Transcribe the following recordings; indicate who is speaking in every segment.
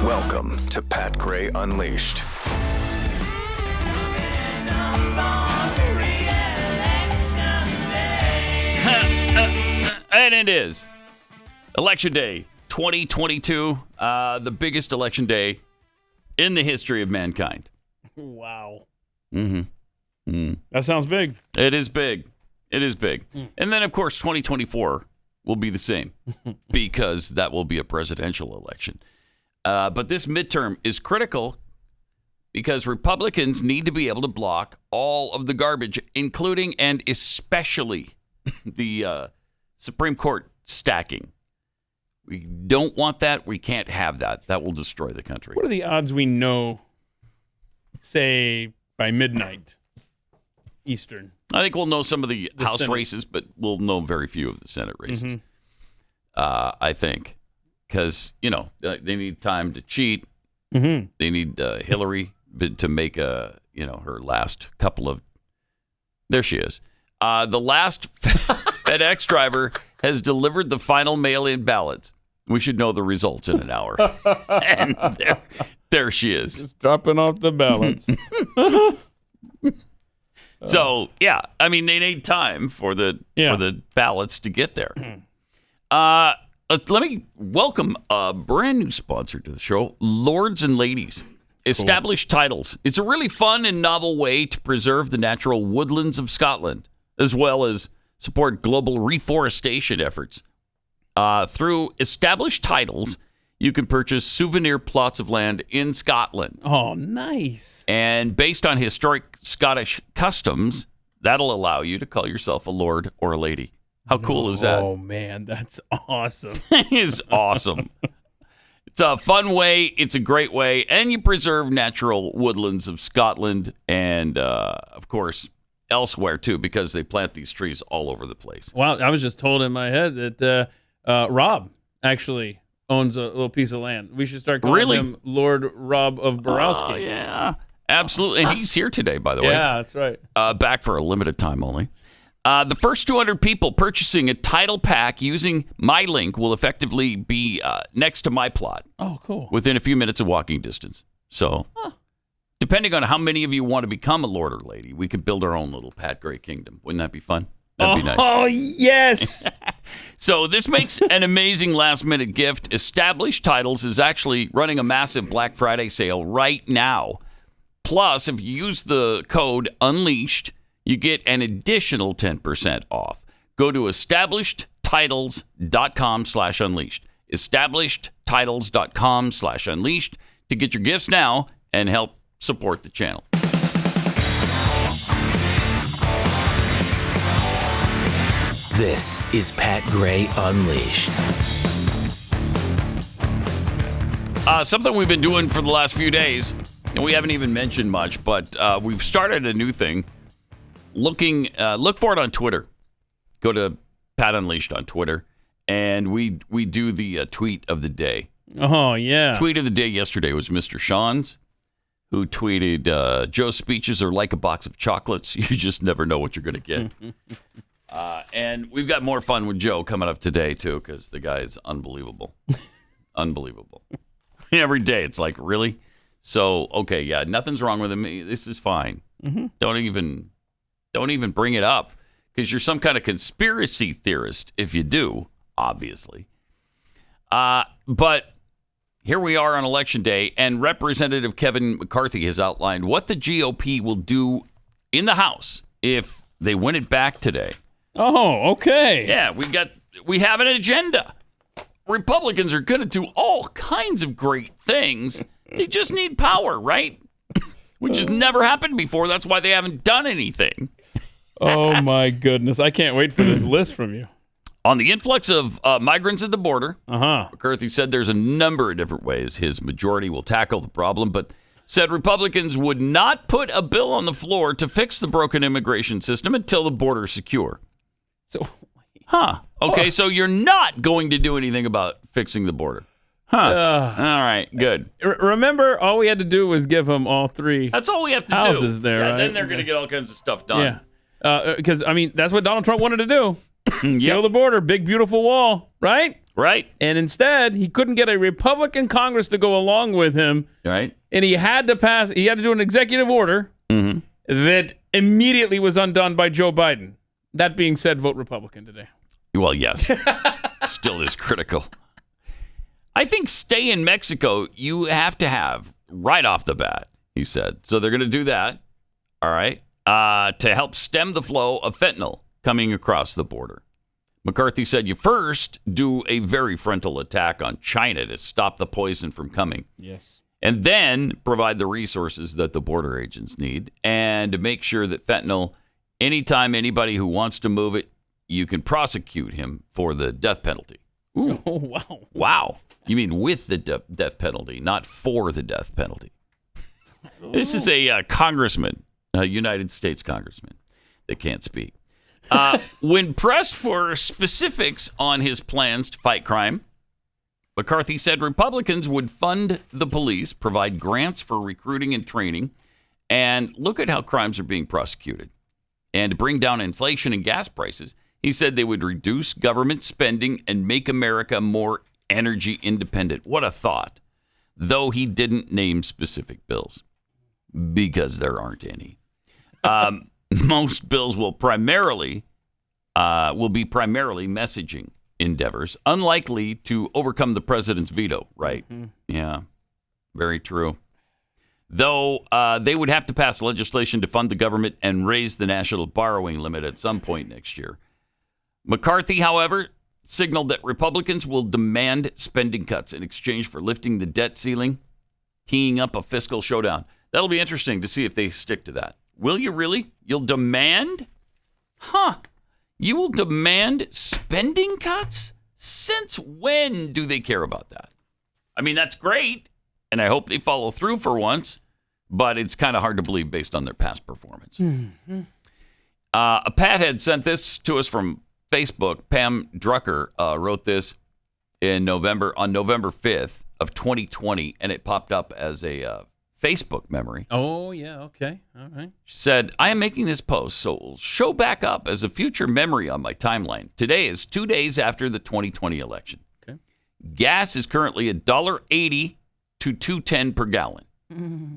Speaker 1: Welcome to Pat Gray Unleashed.
Speaker 2: And it is Election Day 2022, the biggest election day in the history of mankind.
Speaker 3: Wow.
Speaker 2: Mm-hmm.
Speaker 3: That sounds big.
Speaker 2: It is big. It is big. And then, of course, 2024 will be the same because that will be a presidential election. But this midterm is critical because Republicans need to be able to block all of the garbage, including and especially the Supreme Court stacking. We don't want that. We can't have that. That will destroy the country.
Speaker 3: What are the odds we know, say, by midnight Eastern?
Speaker 2: I think we'll know some of the House
Speaker 3: Senate
Speaker 2: races, but we'll know very few of the Senate races. I think. Because, they need time to cheat.
Speaker 3: Mm-hmm.
Speaker 2: They need Hillary to make her last couple of... There she is. The last FedEx driver has delivered the final mail-in ballots. We should know the results in an hour. And there she is.
Speaker 3: Just dropping off the ballots.
Speaker 2: So, yeah, I mean, they need time for the ballots to get there. Let me welcome a brand new sponsor to the show, Lords and Ladies. Established Titles. It's a really fun and novel way to preserve the natural woodlands of Scotland, as well as support global reforestation efforts. Through Established Titles, you can purchase souvenir plots of land in Scotland.
Speaker 3: Oh, nice.
Speaker 2: And based on historic Scottish customs, that'll allow you to call yourself a lord or a lady. How cool is that?
Speaker 3: Oh, man, that's awesome.
Speaker 2: It is awesome. It's a fun way. It's a great way. And you preserve natural woodlands of Scotland and, of course, elsewhere, too, because they plant these trees all over the place.
Speaker 3: Wow, I was just told in my head that Rob actually owns a little piece of land. We should start calling him Lord Rob of Borowski.
Speaker 2: Oh, yeah. Absolutely. And he's here today, by the way.
Speaker 3: Yeah, that's right.
Speaker 2: Back for a limited time only. The first 200 people purchasing a title pack using my link will effectively be next to my plot.
Speaker 3: Oh, cool.
Speaker 2: Within a few minutes of walking distance. So, depending on how many of you want to become a lord or lady, we could build our own little Pat Gray kingdom. Wouldn't that be fun? That'd be nice.
Speaker 3: Oh, yes.
Speaker 2: So this makes an amazing last-minute gift. Established Titles is actually running a massive Black Friday sale right now. Plus, if you use the code UNLEASHED, you get an additional 10% off. Go to establishedtitles.com/unleashed. Establishedtitles.com/unleashed to get your gifts now and help support the channel.
Speaker 4: This is Pat Gray Unleashed.
Speaker 2: Something we've been doing for the last few days, and we haven't even mentioned much, but we've started a new thing. Look for it on Twitter. Go to Pat Unleashed on Twitter, and we do the tweet of the day.
Speaker 3: Oh, yeah.
Speaker 2: Tweet of the day yesterday was Mr. Sean's, who tweeted, Joe's speeches are like a box of chocolates. You just never know what you're going to get. And we've got more fun with Joe coming up today, too, because the guy is unbelievable. Unbelievable. Every day it's like, really? So, okay, yeah, nothing's wrong with him. This is fine.
Speaker 3: Mm-hmm.
Speaker 2: Don't even bring it up because you're some kind of conspiracy theorist if you do, obviously. But here we are on Election Day, and Representative Kevin McCarthy has outlined what the GOP will do in the House if they win it back today.
Speaker 3: Oh, okay.
Speaker 2: Yeah, we have an agenda. Republicans are going to do all kinds of great things. They just need power, right? Which has never happened before. That's why they haven't done anything.
Speaker 3: Oh, my goodness. I can't wait for this list from you.
Speaker 2: On the influx of migrants at the border,
Speaker 3: Uh-huh.
Speaker 2: McCarthy said there's a number of different ways his majority will tackle the problem, but said Republicans would not put a bill on the floor to fix the broken immigration system until the border is secure.
Speaker 3: So,
Speaker 2: Okay, so you're not going to do anything about fixing the border. All right, good.
Speaker 3: Remember, all we had to do was give them all three.
Speaker 2: That's all we have to
Speaker 3: houses
Speaker 2: do.
Speaker 3: there,
Speaker 2: Yeah,
Speaker 3: right?
Speaker 2: then they're going to get all kinds of stuff done.
Speaker 3: Yeah. Because, that's what Donald Trump wanted to do. Seal the border, big, beautiful wall, right?
Speaker 2: Right.
Speaker 3: And instead, he couldn't get a Republican Congress to go along with him.
Speaker 2: Right.
Speaker 3: And he had to do an executive order that immediately was undone by Joe Biden. That being said, vote Republican today.
Speaker 2: Well, yes. Still is critical. I think stay in Mexico, you have to have right off the bat, he said. So they're going to do that, all right, to help stem the flow of fentanyl coming across the border. McCarthy said you first do a very frontal attack on China to stop the poison from coming.
Speaker 3: Yes.
Speaker 2: And then provide the resources that the border agents need and to make sure that fentanyl, anytime anybody who wants to move it, you can prosecute him for the death penalty.
Speaker 3: Ooh. Oh, wow.
Speaker 2: Wow. You mean with the death penalty, not for the death penalty. This is a congressman, a United States congressman that can't speak. When pressed for specifics on his plans to fight crime, McCarthy said Republicans would fund the police, provide grants for recruiting and training, and look at how crimes are being prosecuted. And to bring down inflation and gas prices, he said they would reduce government spending and make America more energy independent. What a thought. Though he didn't name specific bills, because there aren't any. Most bills will be primarily messaging endeavors, unlikely to overcome the president's veto, right? Mm-hmm. Yeah, very true. Though they would have to pass legislation to fund the government and raise the national borrowing limit at some point next year. McCarthy, however, signaled that Republicans will demand spending cuts in exchange for lifting the debt ceiling, teeing up a fiscal showdown. That'll be interesting to see if they stick to that. Will you really? You'll demand? You will demand spending cuts? Since when do they care about that? I mean, that's great, and I hope they follow through for once, but it's kind of hard to believe based on their past performance. Mm-hmm. Pat had sent this to us from Facebook. Pam Drucker wrote this on November 5th of 2020, and it popped up as a Facebook memory.
Speaker 3: Oh, yeah, okay, all right.
Speaker 2: She said, I am making this post so it will show back up as a future memory on my timeline. Today is 2 days after the 2020 election. Okay. Gas is currently $1.80 to $2.10 per gallon.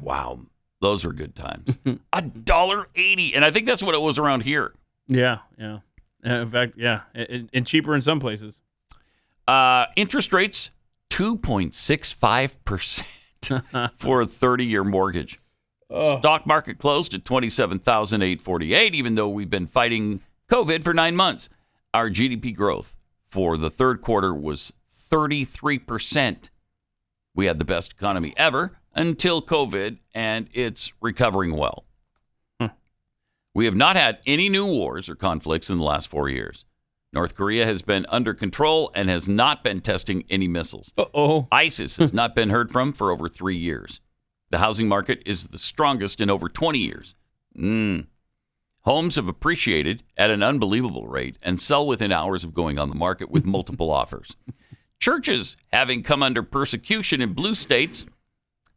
Speaker 2: Wow, those are good times. $1.80, and I think that's what it was around here.
Speaker 3: Yeah. In fact, yeah, and cheaper in some places.
Speaker 2: Interest rates, 2.65%. For a 30-year mortgage. Stock market closed at $27,848, even though we've been fighting COVID for 9 months. Our GDP growth for the third quarter was 33%. We had the best economy ever until COVID, and it's recovering well. We have not had any new wars or conflicts in the last 4 years. North Korea has been under control and has not been testing any missiles. ISIS has not been heard from for over 3 years. The housing market is the strongest in over 20 years. Homes have appreciated at an unbelievable rate and sell within hours of going on the market with multiple offers. Churches having come under persecution in blue states,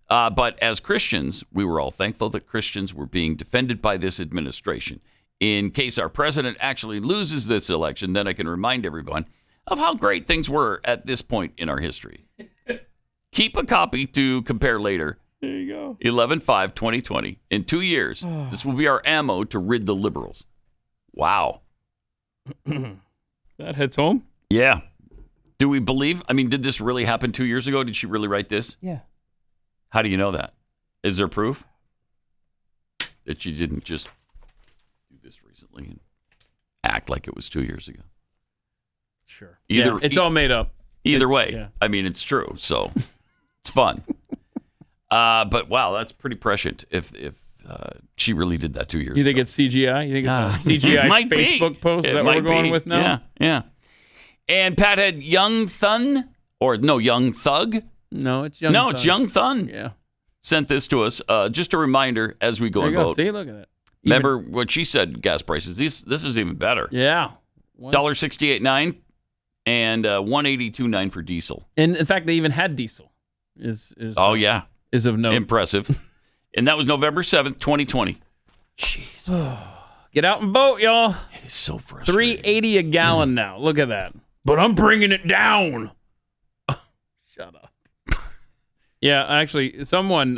Speaker 2: but as Christians, we were all thankful that Christians were being defended by this administration. In case our president actually loses this election, then I can remind everyone of how great things were at this point in our history. Keep a copy to compare later.
Speaker 3: There you go.
Speaker 2: 11/5/2020. In 2 years, this will be our ammo to rid the liberals. Wow.
Speaker 3: That hits home?
Speaker 2: Yeah. Do we believe? I mean, did this really happen 2 years ago? Did she really write this?
Speaker 3: Yeah.
Speaker 2: How do you know that? Is there proof that she didn't just this recently and act like it was 2 years ago?
Speaker 3: Sure. It's all made up.
Speaker 2: Either way, yeah. I mean, it's true, so it's fun. But wow, that's pretty prescient if she really did that 2 years ago.
Speaker 3: You think it's CGI? You think it's a CGI Facebook post? Is that what we're going with now?
Speaker 2: Yeah. And Pat had Young Thug.
Speaker 3: No, it's Young Thug.
Speaker 2: It's Young Thug.
Speaker 3: Yeah.
Speaker 2: Sent this to us. Just a reminder as we go and vote.
Speaker 3: See, look at that.
Speaker 2: Remember what she said, gas prices. This is even better.
Speaker 3: Yeah.
Speaker 2: $1.68.9 and $1.82.9 for diesel.
Speaker 3: And in fact, they even had diesel. Is of note.
Speaker 2: Impressive. And that was November 7th, 2020. Jeez.
Speaker 3: Get out and vote, y'all.
Speaker 2: It is so frustrating.
Speaker 3: $3.80 a gallon now. Look at that. but I'm bringing it down. Shut up. Yeah, actually, someone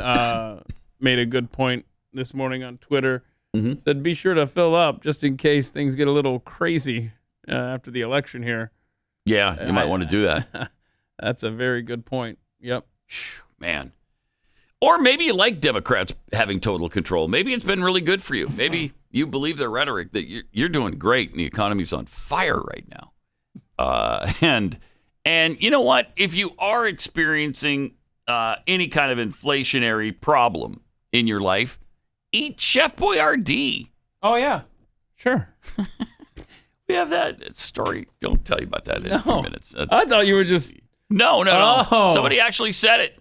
Speaker 3: made a good point this morning on Twitter.
Speaker 2: Mm-hmm.
Speaker 3: Said, be sure to fill up just in case things get a little crazy after the election here.
Speaker 2: Yeah, you might want to do that.
Speaker 3: That's a very good point. Yep.
Speaker 2: Man. Or maybe you like Democrats having total control. Maybe it's been really good for you. Maybe you believe their rhetoric that you're doing great and the economy's on fire right now. And you know what? If you are experiencing any kind of inflationary problem in your life, eat Chef Boyardee.
Speaker 3: Oh, yeah. Sure.
Speaker 2: We have that story. Don't tell you about that in a few minutes.
Speaker 3: I thought you were just...
Speaker 2: No.
Speaker 3: Oh.
Speaker 2: Somebody actually said it.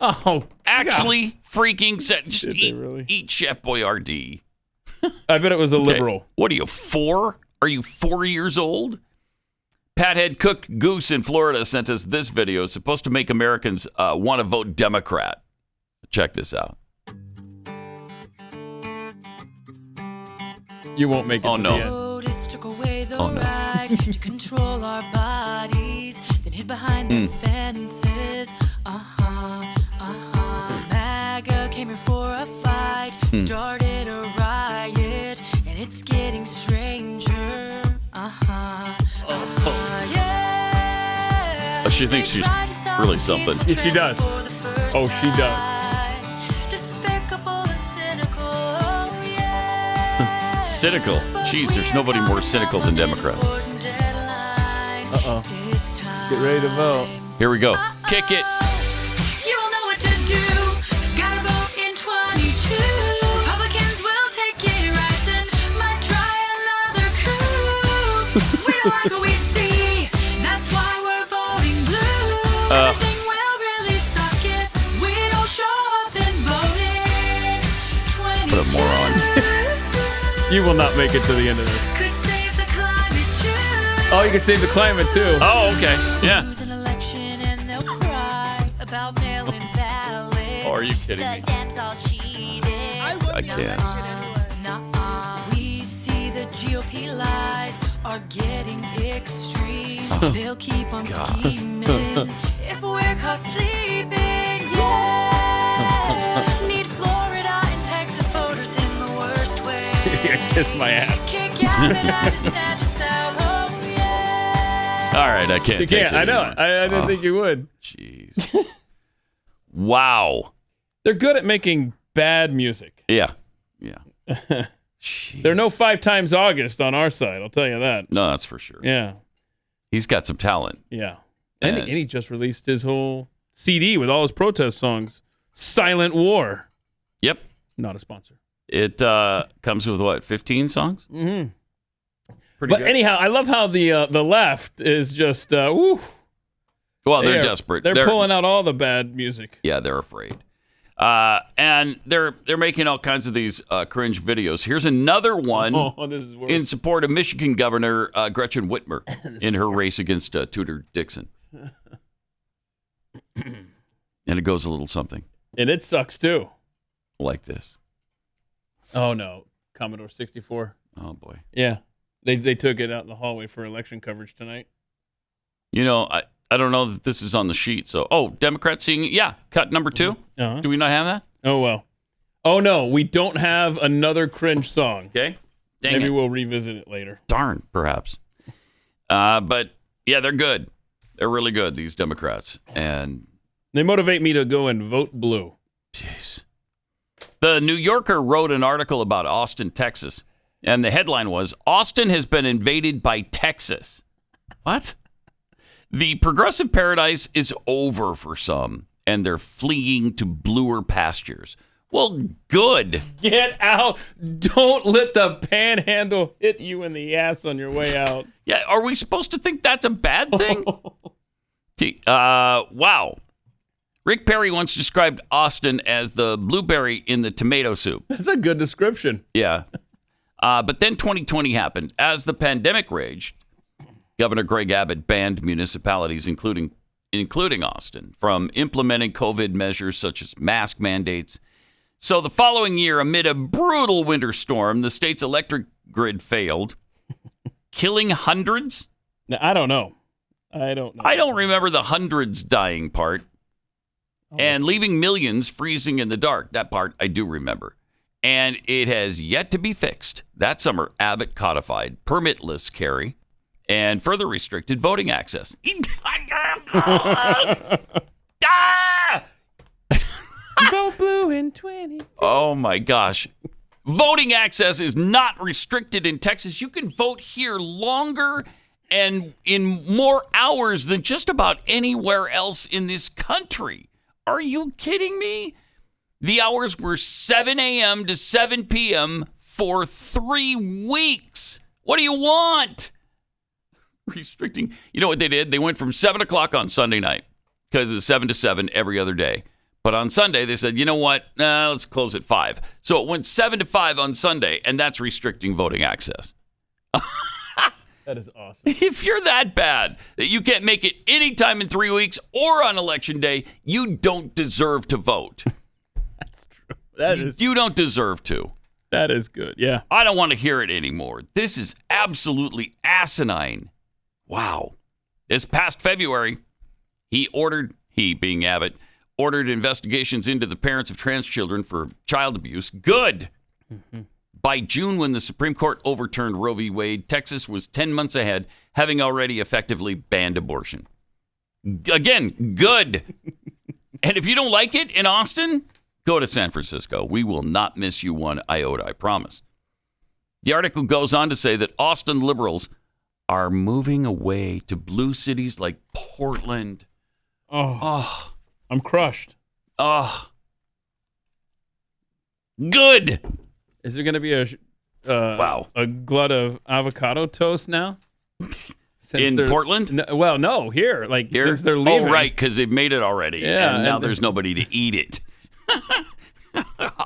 Speaker 3: Oh,
Speaker 2: actually freaking said,
Speaker 3: Did they really?
Speaker 2: Eat Chef Boyardee.
Speaker 3: I bet it was a liberal.
Speaker 2: What are you, 4? Are you 4 years old? Pathead cooked goose in Florida sent us this video. It's supposed to make Americans want to vote Democrat. Check this out.
Speaker 3: You won't make it to the end.
Speaker 2: Oh, no.
Speaker 5: To control our bodies, then hid behind the fences. MAGA came here for a fight, started a riot, and it's getting stranger. Yeah.
Speaker 2: Oh, she thinks she's really something.
Speaker 3: Yeah, she does. Oh, she does.
Speaker 5: Despicable and cynical, oh yeah.
Speaker 2: Cynical. Jeez, there's nobody more cynical than Democrats.
Speaker 3: Uh-oh. Get ready to vote.
Speaker 2: Here we go. Kick it.
Speaker 5: You all know what to do. Gotta vote in 22. Republicans will take your rights and might try another coup. We don't like what we see. That's why we're voting blue. Everything will really suck if we don't show up and vote in 22.
Speaker 2: What a moron.
Speaker 3: You will not make it to the end of this.
Speaker 5: Could save the climate too.
Speaker 3: Oh, you can save the climate, too.
Speaker 2: Oh, okay. Yeah.
Speaker 5: Lose an election and they'll cry about mail-in ballots.
Speaker 2: Oh, are you kidding me?
Speaker 5: The Dems all cheated.
Speaker 2: I can't.
Speaker 5: Nuh-uh. We see the GOP lies are getting extreme. They'll keep on scheming if we're caught sleeping. Yeah. Need Florida and Texas voters in the worst way.
Speaker 3: Kiss my ass.
Speaker 5: Kick Gavin and DeSantis out. Oh yeah.
Speaker 2: All right, I can't
Speaker 3: You
Speaker 2: take
Speaker 3: can't.
Speaker 2: it
Speaker 3: I know.
Speaker 2: anymore.
Speaker 3: I didn't think you would.
Speaker 2: Jeez. Wow.
Speaker 3: They're good at making bad music.
Speaker 2: Yeah. Jeez.
Speaker 3: There are no 5 times August on our side. I'll tell you that.
Speaker 2: No, that's for sure.
Speaker 3: Yeah.
Speaker 2: He's got some talent.
Speaker 3: Yeah.
Speaker 2: And-
Speaker 3: And he just released his whole CD with all his protest songs. Silent War.
Speaker 2: Yep.
Speaker 3: Not a sponsor.
Speaker 2: It comes with what, 15 songs?
Speaker 3: Mm-hmm.
Speaker 2: Pretty
Speaker 3: But
Speaker 2: good.
Speaker 3: anyhow, I love how the left is just, woo.
Speaker 2: Well, they're desperate.
Speaker 3: They're pulling out all the bad music.
Speaker 2: Yeah, they're afraid. And they're making all kinds of these cringe videos. Here's another one
Speaker 3: Oh, this is worse.
Speaker 2: in support of Michigan Governor Gretchen Whitmer in her race against Tudor Dixon. And it goes a little something
Speaker 3: And it sucks, too.
Speaker 2: like this.
Speaker 3: Oh, no. Commodore 64.
Speaker 2: Oh, boy.
Speaker 3: Yeah. They took it out in the hallway for election coverage tonight.
Speaker 2: You know, I don't know that this is on the sheet. So, Democrats seeing, yeah, cut number 2.
Speaker 3: Uh-huh.
Speaker 2: Do we not have that?
Speaker 3: Oh, well. Oh, no. We don't have another cringe song.
Speaker 2: Okay. Dang
Speaker 3: Maybe
Speaker 2: it.
Speaker 3: we'll revisit it later.
Speaker 2: Darn, perhaps. But, yeah, they're good. They're really good, these Democrats. And,
Speaker 3: They motivate me to go and vote blue.
Speaker 2: jeez. The New Yorker wrote an article about Austin, Texas. And the headline was, Austin has been invaded by Texas. What? The progressive paradise is over for some, and they're fleeing to bluer pastures. Well, good.
Speaker 3: Get out. Don't let the panhandle hit you in the ass on your way out.
Speaker 2: Yeah, are we supposed to think that's a bad thing? Wow. Rick Perry once described Austin as the blueberry in the tomato soup.
Speaker 3: That's a good description.
Speaker 2: Yeah. But then 2020 happened. As the pandemic raged, Governor Greg Abbott banned municipalities, including Austin, from implementing COVID measures such as mask mandates. So the following year, amid a brutal winter storm, the state's electric grid failed, killing hundreds.
Speaker 3: Now, I don't know. I don't know.
Speaker 2: I don't remember the hundreds dying part. And leaving millions freezing in the dark. That part I do remember. And it has yet to be fixed. That summer, Abbott codified permitless carry and further restricted voting access.
Speaker 3: Vote blue in 20.
Speaker 2: Oh, my gosh. Voting access is not restricted in Texas. You can vote here longer and in more hours than just about anywhere else in this country. Are you kidding me? The hours were 7 a.m. to 7 p.m. for 3 weeks. What do you want? Restricting. You know what they did? They went from 7 o'clock on Sunday night because it's 7 to 7 every other day. But on Sunday, they said, you know what? Let's close at 5. So it went 7 to 5 on Sunday, and that's restricting voting access.
Speaker 3: That is awesome.
Speaker 2: If you're that bad that you can't make it any time in 3 weeks or on election day, you don't deserve to vote.
Speaker 3: That's true.
Speaker 2: You don't deserve to.
Speaker 3: That is good. Yeah.
Speaker 2: I don't want to hear it anymore. This is absolutely asinine. Wow. This past February, he being Abbott, ordered investigations into the parents of trans children for child abuse. Good. Mm-hmm. By June, when the Supreme Court overturned Roe v. Wade, Texas was 10 months ahead, having already effectively banned abortion. Again, good. And if you don't like it in Austin, go to San Francisco. We will not miss you one iota, I promise. The article goes on to say that Austin liberals are moving away to blue cities like Portland.
Speaker 3: Oh. I'm crushed.
Speaker 2: Oh. Good.
Speaker 3: Is there going to be a glut of avocado toast now?
Speaker 2: In Portland?
Speaker 3: No, here. Like, here? Since they're leaving.
Speaker 2: Oh, right, because they've made it already.
Speaker 3: Yeah.
Speaker 2: And now there's nobody to eat it.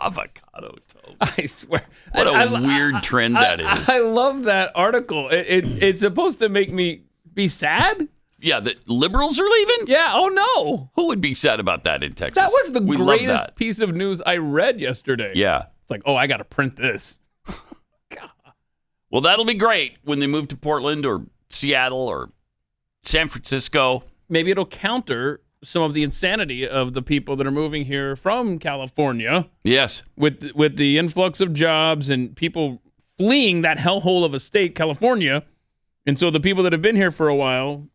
Speaker 2: Avocado toast.
Speaker 3: I swear.
Speaker 2: What a weird trend that is.
Speaker 3: I love that article. It's supposed to make me be sad?
Speaker 2: Yeah, the liberals are leaving?
Speaker 3: Yeah, oh no.
Speaker 2: Who would be sad about that in Texas?
Speaker 3: That was the greatest piece of news I read yesterday.
Speaker 2: Yeah.
Speaker 3: It's like, oh, I got to print this.
Speaker 2: God. Well, that'll be great when they move to Portland or Seattle or San Francisco.
Speaker 3: Maybe it'll counter some of the insanity of the people that are moving here from California.
Speaker 2: Yes.
Speaker 3: With the influx of jobs and people fleeing that hellhole of a state, California. And so the people that have been here for a while,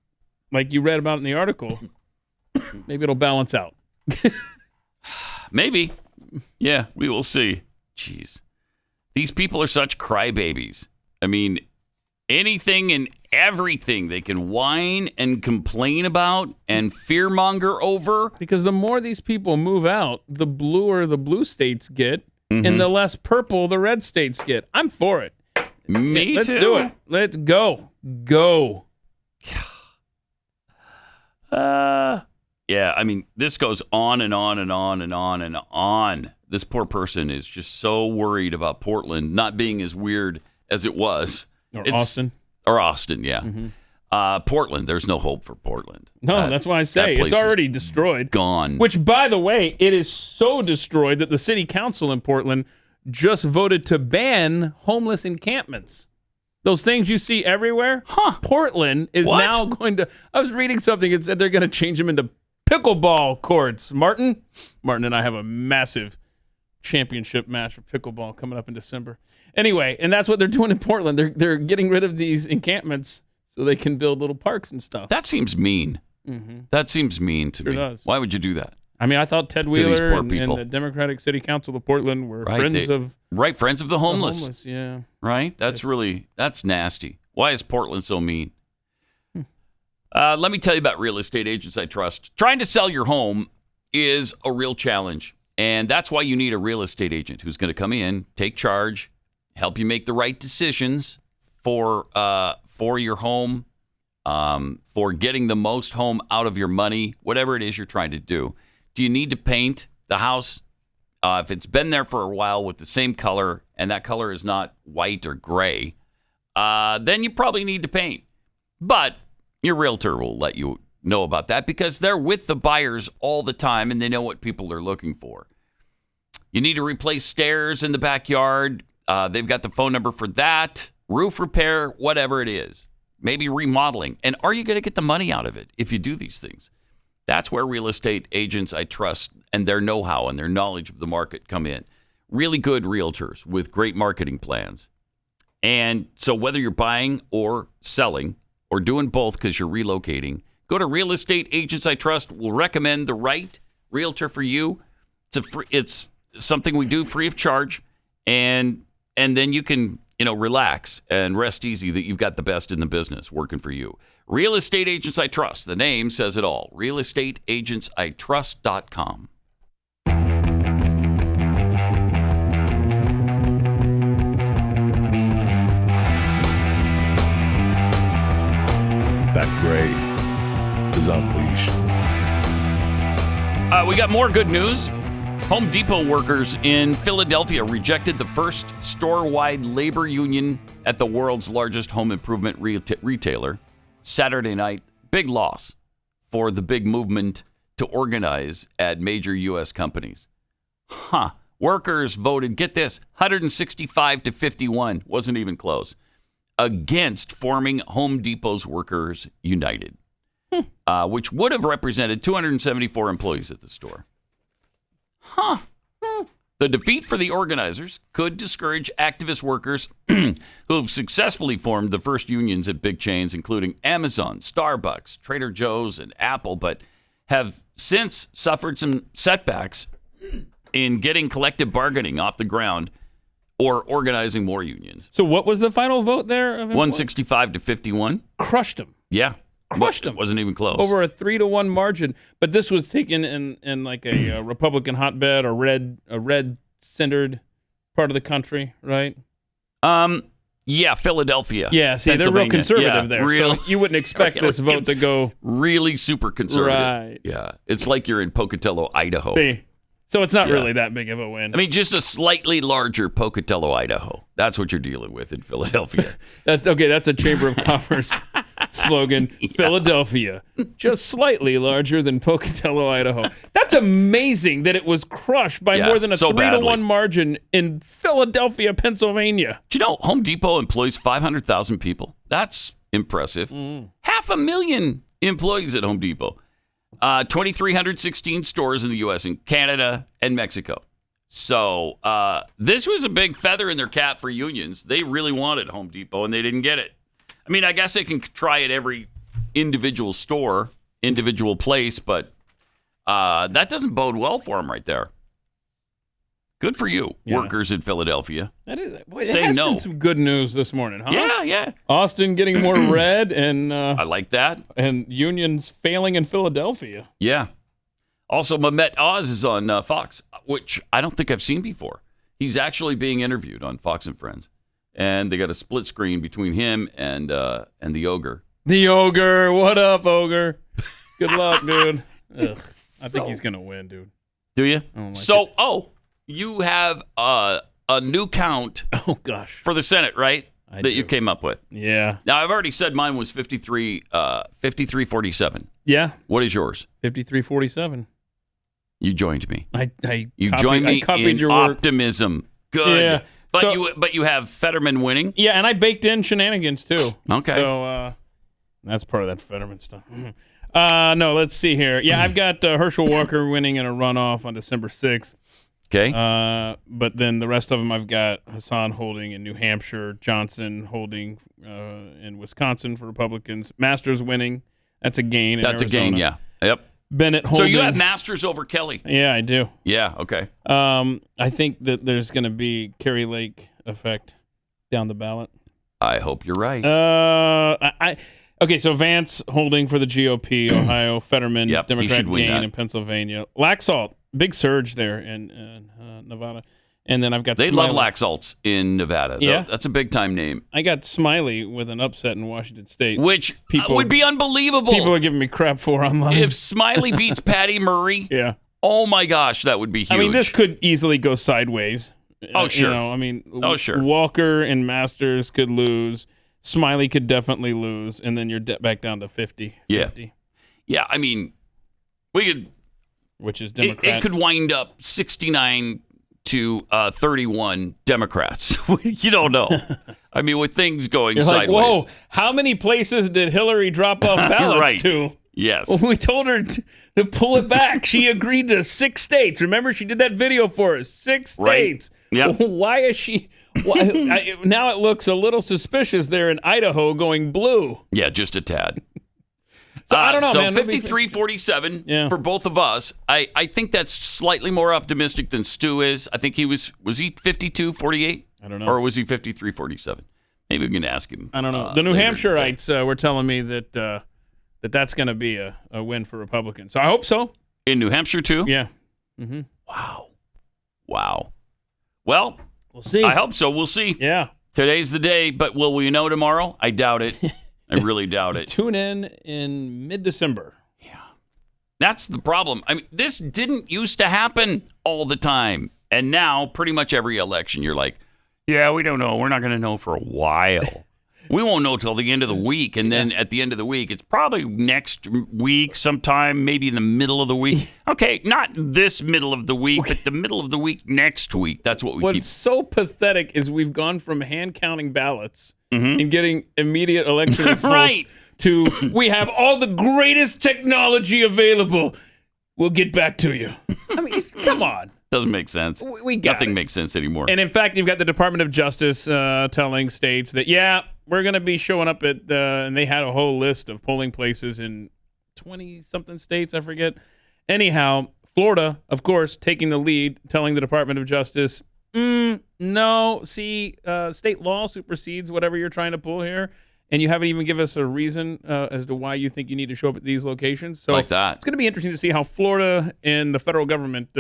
Speaker 3: like you read about in the article, maybe it'll balance out.
Speaker 2: Maybe. Yeah, we will see. Jeez. These people are such crybabies. I mean, anything and everything they can whine and complain about and fearmonger over.
Speaker 3: Because the more these people move out, the bluer the blue states get, and the less purple the red states get. I'm for it.
Speaker 2: Let's
Speaker 3: do it. Let's go. Go.
Speaker 2: Yeah, I mean, this goes on and on and on and on and on. This poor person is just so worried about Portland not being as weird as it was.
Speaker 3: Austin.
Speaker 2: Or Austin, yeah. Portland, there's no hope for Portland.
Speaker 3: No, that's why I say it's already destroyed.
Speaker 2: Gone.
Speaker 3: Which, by the way, it is so destroyed that the city council in Portland just voted to ban homeless encampments. Those things you see everywhere. Portland is now going to... I was reading something. It said they're going to change them into pickleball courts. Martin and I have a massive championship match for pickleball coming up in December. Anyway, and that's what they're doing in Portland. They're getting rid of these encampments so they can build little parks and stuff.
Speaker 2: That seems mean. That seems mean to me.
Speaker 3: Does.
Speaker 2: Why would you do that?
Speaker 3: I mean, I thought Ted Wheeler and the Democratic City Council of Portland were friends of
Speaker 2: the homeless.
Speaker 3: Yeah.
Speaker 2: Right? That's nasty. Why is Portland so mean? Let me tell you about real estate agents I trust. Trying to sell your home is a real challenge. And that's why you need a real estate agent who's going to come in, take charge, help you make the right decisions for your home, for getting the most home out of your money, whatever it is you're trying to do. Do you need to paint the house? If it's been there for a while with the same color and that color is not white or gray, then you probably need to paint. But your realtor will let you know about that because they're with the buyers all the time and they know what people are looking for. You need to replace stairs in the backyard. They've got the phone number for that. Roof repair, whatever it is. maybe remodeling. And are you going to get the money out of it if you do these things? That's where real estate agents I trust and their know-how and their knowledge of the market come in. Really good realtors with great marketing plans. And so whether you're buying or selling or doing both because you're relocating, go to Real Estate Agents I Trust. We'll recommend the right realtor for you. It's something we do free of charge. And then you can, relax and rest easy that you've got the best in the business working for you. Real Estate Agents I Trust. The name says it all. realestateagentsitrust.com.
Speaker 6: Pat Gray is unleashed.
Speaker 2: We got more good news. Home Depot workers in Philadelphia rejected the first store-wide labor union at the world's largest home improvement retailer Saturday night. Big loss for the big movement to organize at major U.S. companies. Workers voted, get this, 165 to 51, wasn't even close, against forming Home Depot's Workers United, which would have represented 274 employees at the store. The defeat for the organizers could discourage activist workers who have successfully formed the first unions at big chains, including Amazon, Starbucks, Trader Joe's, and Apple, but have since suffered some setbacks in getting collective bargaining off the ground or organizing more unions.
Speaker 3: So what was the final vote there?
Speaker 2: 165 to 51.
Speaker 3: Crushed them.
Speaker 2: Yeah.
Speaker 3: Crushed them.
Speaker 2: It wasn't even close.
Speaker 3: Over a 3-1 margin. But this was taken in like a Republican hotbed or red centered part of the country, right?
Speaker 2: Yeah, Philadelphia.
Speaker 3: Yeah, see, they're real conservative there.
Speaker 2: Real,
Speaker 3: so you wouldn't expect this vote to go
Speaker 2: really super conservative.
Speaker 3: Right.
Speaker 2: Yeah. It's like you're in Pocatello, Idaho.
Speaker 3: See. So it's not really that big of a win.
Speaker 2: I mean, just a slightly larger Pocatello, Idaho. That's what you're dealing with in Philadelphia.
Speaker 3: That's a Chamber of Commerce slogan. Yeah. Philadelphia, just slightly larger than Pocatello, Idaho. That's amazing that it was crushed by more than a 3-1 margin in Philadelphia, Pennsylvania.
Speaker 2: Do you know Home Depot employs 500,000 people? That's impressive. 500,000 employees at Home Depot. 2,316 stores in the U.S. and Canada and Mexico. So this was a big feather in their cap for unions. They really wanted Home Depot, and they didn't get it. I mean, I guess they can try at every individual store, individual place, but that doesn't bode well for them right there. Good for you, workers in Philadelphia.
Speaker 3: That is, boy, there has been some good news this morning, huh?
Speaker 2: Yeah.
Speaker 3: Austin getting more red, and
Speaker 2: I like that.
Speaker 3: And unions failing in Philadelphia.
Speaker 2: Yeah. Also, Mehmet Oz is on Fox, which I don't think I've seen before. He's actually being interviewed on Fox and Friends, and they got a split screen between him and the Ogre.
Speaker 3: The Ogre, what up, Ogre? Good luck, dude. I think he's gonna win, dude.
Speaker 2: Do you? You have a new count.
Speaker 3: Oh gosh,
Speaker 2: for the Senate, right? You came up with.
Speaker 3: Yeah.
Speaker 2: Now I've already said mine was 53-47.
Speaker 3: Yeah.
Speaker 2: What is yours?
Speaker 3: 53-47.
Speaker 2: You joined me.
Speaker 3: You
Speaker 2: joined me in
Speaker 3: your
Speaker 2: optimism.
Speaker 3: Work.
Speaker 2: Good.
Speaker 3: Yeah.
Speaker 2: But you have Fetterman winning.
Speaker 3: Yeah, and I baked in shenanigans too.
Speaker 2: Okay.
Speaker 3: So that's part of that Fetterman stuff. No, let's see here. Yeah, I've got Herschel Walker winning in a runoff on December 6th.
Speaker 2: Okay.
Speaker 3: But then the rest of them, I've got Hassan holding in New Hampshire, Johnson holding in Wisconsin for Republicans, Masters winning. That's a gain.
Speaker 2: That's
Speaker 3: Arizona.
Speaker 2: A gain. Yeah. Yep.
Speaker 3: Bennett holding.
Speaker 2: So you have Masters over Kelly.
Speaker 3: Yeah, I do.
Speaker 2: Yeah. Okay.
Speaker 3: I think that there's going to be Kerry Lake effect down the ballot.
Speaker 2: I hope you're right.
Speaker 3: Okay, so Vance holding for the GOP, Ohio, Fetterman, Democrat gain in Pennsylvania. Laxalt, big surge there in Nevada. And then I've got
Speaker 2: They
Speaker 3: Smiley.
Speaker 2: love Laxalts in Nevada.
Speaker 3: Yeah.
Speaker 2: That's a big-time name.
Speaker 3: I got Smiley with an upset in Washington State.
Speaker 2: Which would be unbelievable.
Speaker 3: People are giving me crap for online.
Speaker 2: If Smiley beats Patty Murray, oh my gosh, that would be huge.
Speaker 3: I mean, this could easily go sideways.
Speaker 2: Oh, sure.
Speaker 3: Sure. Walker and Masters could lose. Smiley could definitely lose, and then you're back down to 50.
Speaker 2: Yeah. Yeah, I mean, we could...
Speaker 3: Which is Democrat.
Speaker 2: It could wind up 69 to 31 Democrats. You don't know. I mean, with things going
Speaker 3: You're
Speaker 2: sideways.
Speaker 3: like, whoa, how many places did Hillary drop off ballots
Speaker 2: Right.
Speaker 3: to?
Speaker 2: Yes.
Speaker 3: We told her to pull it back. She agreed to 6 states. Remember, she did that video for us. 6 states.
Speaker 2: Yep.
Speaker 3: Why is she? Now it looks a little suspicious there in Idaho going blue.
Speaker 2: Yeah, just a tad.
Speaker 3: So I don't know,
Speaker 2: so
Speaker 3: man.
Speaker 2: 53-47 for both of us. I think that's slightly more optimistic than Stu is. I think he was he 52-48?
Speaker 3: I don't know.
Speaker 2: Or was he 53-47? Maybe we can ask him.
Speaker 3: I don't know. The New Hampshireites were telling me that that's going to be a win for Republicans. So I hope so.
Speaker 2: In New Hampshire, too?
Speaker 3: Yeah.
Speaker 2: Wow. Well,
Speaker 3: We'll see.
Speaker 2: I hope so. We'll see.
Speaker 3: Yeah.
Speaker 2: Today's the day, but will we know tomorrow? I doubt it. I really doubt it.
Speaker 3: Tune in mid-December.
Speaker 2: That's the problem. I mean, this didn't used to happen all the time. And now, pretty much every election, you're like, yeah, we don't know. We're not going to know for a while. We won't know till the end of the week. And then at the end of the week, it's probably next week sometime, maybe in the middle of the week. Okay, not this middle of the week, but the middle of the week next week. That's what we keep.
Speaker 3: What's so pathetic is we've gone from hand-counting ballots and getting immediate election results
Speaker 2: Right.
Speaker 3: to we have all the greatest technology available. We'll get back to you. I mean, come on.
Speaker 2: Doesn't make sense.
Speaker 3: We got
Speaker 2: Nothing
Speaker 3: it.
Speaker 2: makes sense anymore.
Speaker 3: And in fact, you've got the Department of Justice telling states that, we're going to be showing up at, and they had a whole list of polling places in 20-something states, I forget. Anyhow, Florida, of course, taking the lead, telling the Department of Justice, no, see, state law supersedes whatever you're trying to pull here, and you haven't even given us a reason as to why you think you need to show up at these locations. So
Speaker 2: like that.
Speaker 3: it's going to be interesting to see how Florida and the federal government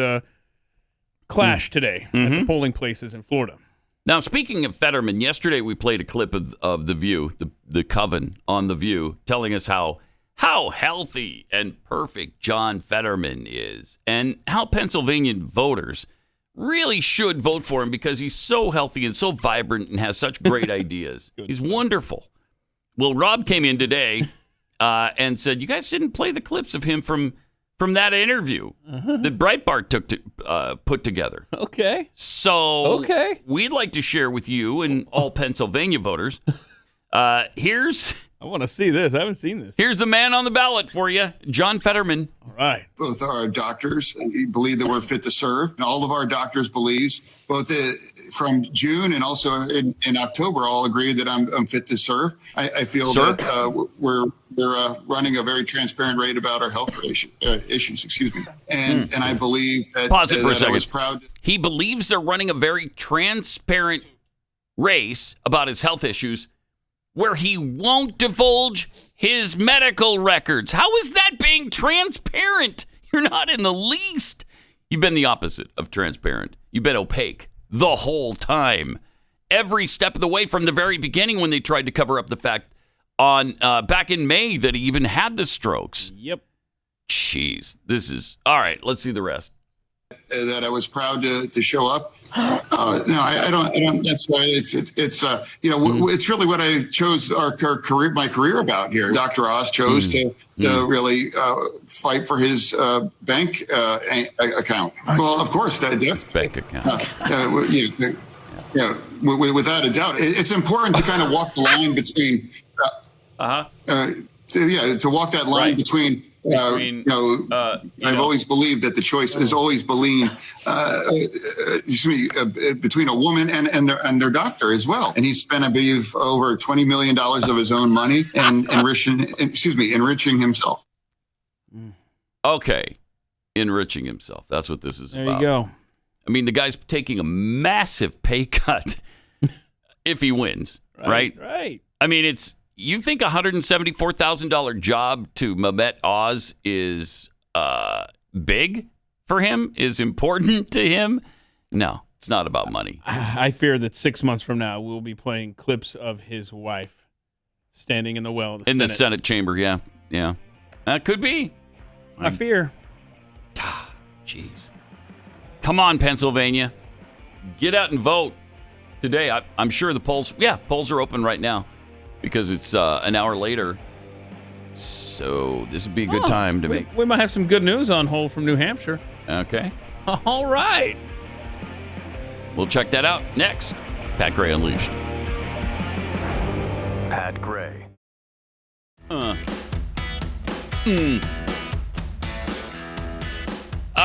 Speaker 3: clash today at the polling places in Florida.
Speaker 2: Now, speaking of Fetterman, yesterday we played a clip of The View, the Coven on The View, telling us how healthy and perfect John Fetterman is and how Pennsylvania voters really should vote for him because he's so healthy and so vibrant and has such great ideas. He's wonderful. Well, Rob came in today and said, you guys didn't play the clips of him from that interview that Breitbart put together.
Speaker 3: Okay.
Speaker 2: So we'd like to share with you and all Pennsylvania voters.
Speaker 3: I want to see this. I haven't seen this.
Speaker 2: Here's the man on the ballot for you, John Fetterman.
Speaker 3: All right.
Speaker 7: Both our doctors believe that we're fit to serve. And all of our doctors believe, both from June and also in October, all agree that I'm fit to serve. I feel that we're running a very transparent rate about our health issues. Excuse me. And I believe that.
Speaker 2: Pause it for a
Speaker 7: that
Speaker 2: second.
Speaker 7: I was proud.
Speaker 2: He believes they're running a very transparent race about his health issues, where he won't divulge his medical records. How is that being transparent? You're not in the least. You've been the opposite of transparent. You've been opaque the whole time. Every step of the way from the very beginning when they tried to cover up the fact on back in May that he even had the strokes.
Speaker 3: Yep.
Speaker 2: Jeez, this is... All right, let's see the rest.
Speaker 7: That I was proud to show up. No, I don't necessarily. It's it's really what I chose my career about here. Dr. Oz chose to really fight for his bank account. Well, of course, that's
Speaker 2: bank account.
Speaker 7: Without a doubt, it's important to kind of walk the line between. To walk that line between. I've always believed that the choice has always been between a woman and their doctor as well. And he spent, I believe, over $20 million of his own money and enriching himself.
Speaker 2: Okay, enriching himself. That's what this is about.
Speaker 3: There you go.
Speaker 2: I mean, the guy's taking a massive pay cut if he wins, right?
Speaker 3: Right.
Speaker 2: I mean, you think a $174,000 job to Mehmet Oz is big for him, is important to him? No, it's not about money.
Speaker 3: I fear that 6 months from now, we'll be playing clips of his wife standing in the well of the Senate.
Speaker 2: The Senate chamber, yeah. That could be.
Speaker 3: I fear.
Speaker 2: Jeez. Come on, Pennsylvania. Get out and vote today. I'm sure the polls are open right now because it's an hour later. So this would be a good time to make.
Speaker 3: We might have some good news on hold from New Hampshire.
Speaker 2: Okay.
Speaker 3: All right.
Speaker 2: We'll check that out next. Pat Gray Unleashed.
Speaker 1: Pat Gray.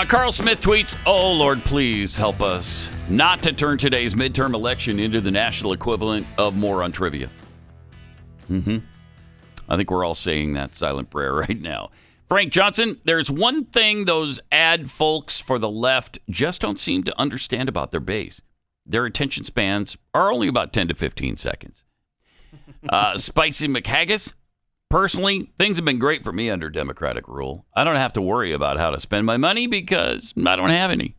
Speaker 2: Carl Smith tweets, "Oh, Lord, please help us not to turn today's midterm election into the national equivalent of moron trivia." I think we're all saying that silent prayer right now. Frank Johnson, there's one thing those ad folks for the left just don't seem to understand about their base. Their attention spans are only about 10 to 15 seconds. Spicy McHaggis, personally, things have been great for me under Democratic rule. I don't have to worry about how to spend my money because I don't have any.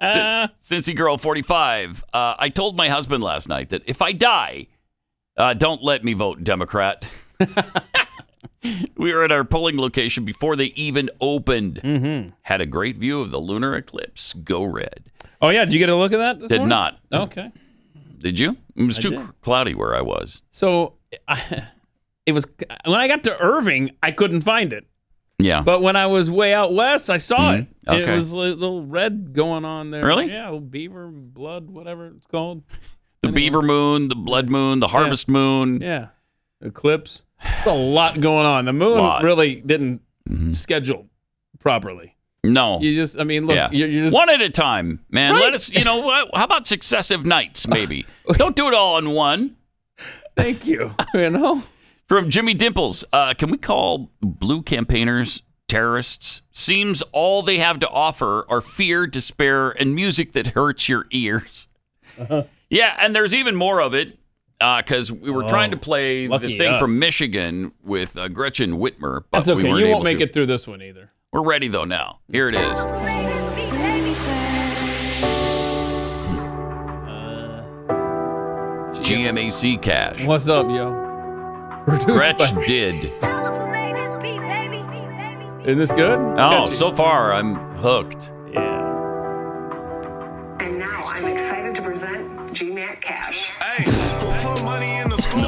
Speaker 2: Cincy Girl 45, I told my husband last night that if I die, don't let me vote Democrat. We were at our polling location before they even opened. Had a great view of the lunar eclipse. Go red.
Speaker 3: Oh, yeah. Did you get a look at that this
Speaker 2: Did
Speaker 3: morning?
Speaker 2: not.
Speaker 3: Okay.
Speaker 2: Did you? It was too cloudy where I was.
Speaker 3: So it was when I got to Irving, I couldn't find it.
Speaker 2: Yeah.
Speaker 3: But when I was way out west, I saw it.
Speaker 2: Okay.
Speaker 3: It was a little red going on there.
Speaker 2: Really?
Speaker 3: Yeah, a little beaver blood, whatever it's called.
Speaker 2: The beaver moon, the blood moon, the harvest moon.
Speaker 3: Yeah. Eclipse. There's a lot going on. The moon really didn't schedule properly.
Speaker 2: No.
Speaker 3: You just, I mean, look, you're just...
Speaker 2: One at a time, man.
Speaker 3: Right.
Speaker 2: Let us, how about successive nights, maybe? Don't do it all in one.
Speaker 3: Thank you.
Speaker 2: From Jimmy Dimples, can we call blue campaigners terrorists? Seems all they have to offer are fear, despair, and music that hurts your ears. Yeah, and there's even more of it, because we were trying to play the thing from Michigan with Gretchen Whitmer. But
Speaker 3: that's okay.
Speaker 2: We weren't
Speaker 3: you
Speaker 2: able
Speaker 3: won't make
Speaker 2: to.
Speaker 3: it through this one either.
Speaker 2: We're ready, though, now. Here it is. GMAC Cash.
Speaker 3: What's up, yo?
Speaker 2: Gretch did.
Speaker 3: Isn't this good? It's
Speaker 2: Oh,
Speaker 3: catchy.
Speaker 2: so far, I'm hooked.
Speaker 3: Yeah.
Speaker 8: And now I'm excited to present GMAC Cash.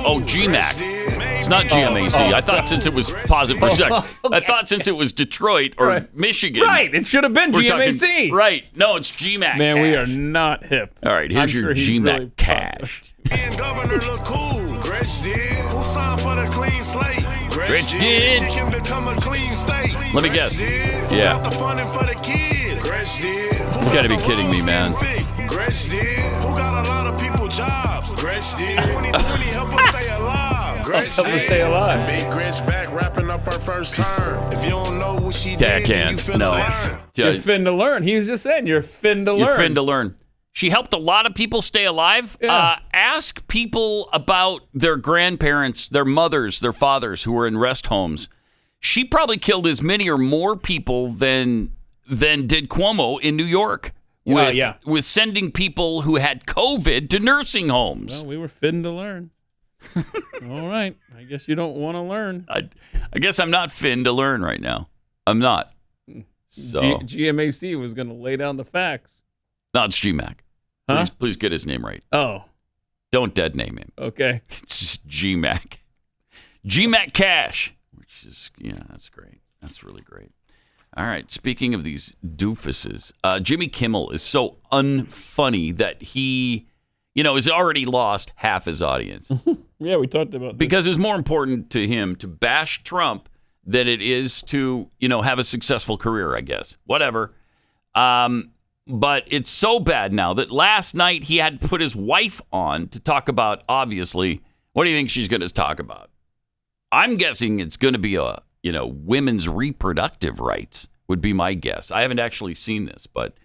Speaker 2: Oh, GMAC. It's not GMAC. I thought since it was, pause it for a sec. I thought since it was Detroit or Michigan.
Speaker 3: Right. It should have been
Speaker 2: we're
Speaker 3: GMAC.
Speaker 2: talking- right. No, it's GMAC.
Speaker 3: Man,
Speaker 2: Cash.
Speaker 3: we are not hip.
Speaker 2: All right, here's
Speaker 3: I'm
Speaker 2: your
Speaker 3: sure he's
Speaker 2: GMAC
Speaker 3: really
Speaker 2: Cash.
Speaker 9: And Governor look cool. Gretch did. Who signed for the clean slate?
Speaker 2: Gretch did.
Speaker 9: She can become a clean state.
Speaker 2: Let me guess.
Speaker 9: Yeah. Got the funding for the kids. Gretch did.
Speaker 2: You gotta be kidding me, man.
Speaker 9: Gretch did. Who got a lot of people jobs? Gretch did. 2020 help us stay alive. Gretch
Speaker 3: Help us stay alive.
Speaker 9: Big Gretch back wrapping up her first term. If you don't know what she did,
Speaker 2: Yeah, I can't.
Speaker 9: you finna
Speaker 2: No.
Speaker 9: learn.
Speaker 3: You're fin to learn. He was just saying, you're fin to learn.
Speaker 2: You're fin to learn. She helped a lot of people stay alive.
Speaker 3: Yeah.
Speaker 2: Ask people about their grandparents, their mothers, their fathers who were in rest homes. She probably killed as many or more people than did Cuomo in New York. With sending people who had COVID to nursing homes.
Speaker 3: Well, we were fin to learn. All right. I guess you don't want to learn.
Speaker 2: I guess I'm not fin to learn right now. I'm not. So
Speaker 3: GMAC was going to lay down the facts.
Speaker 2: no, it's GMAC.
Speaker 3: Huh?
Speaker 2: Please get his name right.
Speaker 3: Oh,
Speaker 2: Don't dead name him.
Speaker 3: okay.
Speaker 2: It's just GMAC. GMAC Cash, which is, that's great. That's really great. All right. Speaking of these doofuses, Jimmy Kimmel is so unfunny that he, has already lost half his audience.
Speaker 3: Yeah, we talked about this.
Speaker 2: Because it's more important to him to bash Trump than it is to, have a successful career, I guess. Whatever. But it's so bad now that last night he had to put his wife on to talk about, obviously, what do you think she's going to talk about? I'm guessing it's going to be women's reproductive rights would be my guess. I haven't actually seen this, but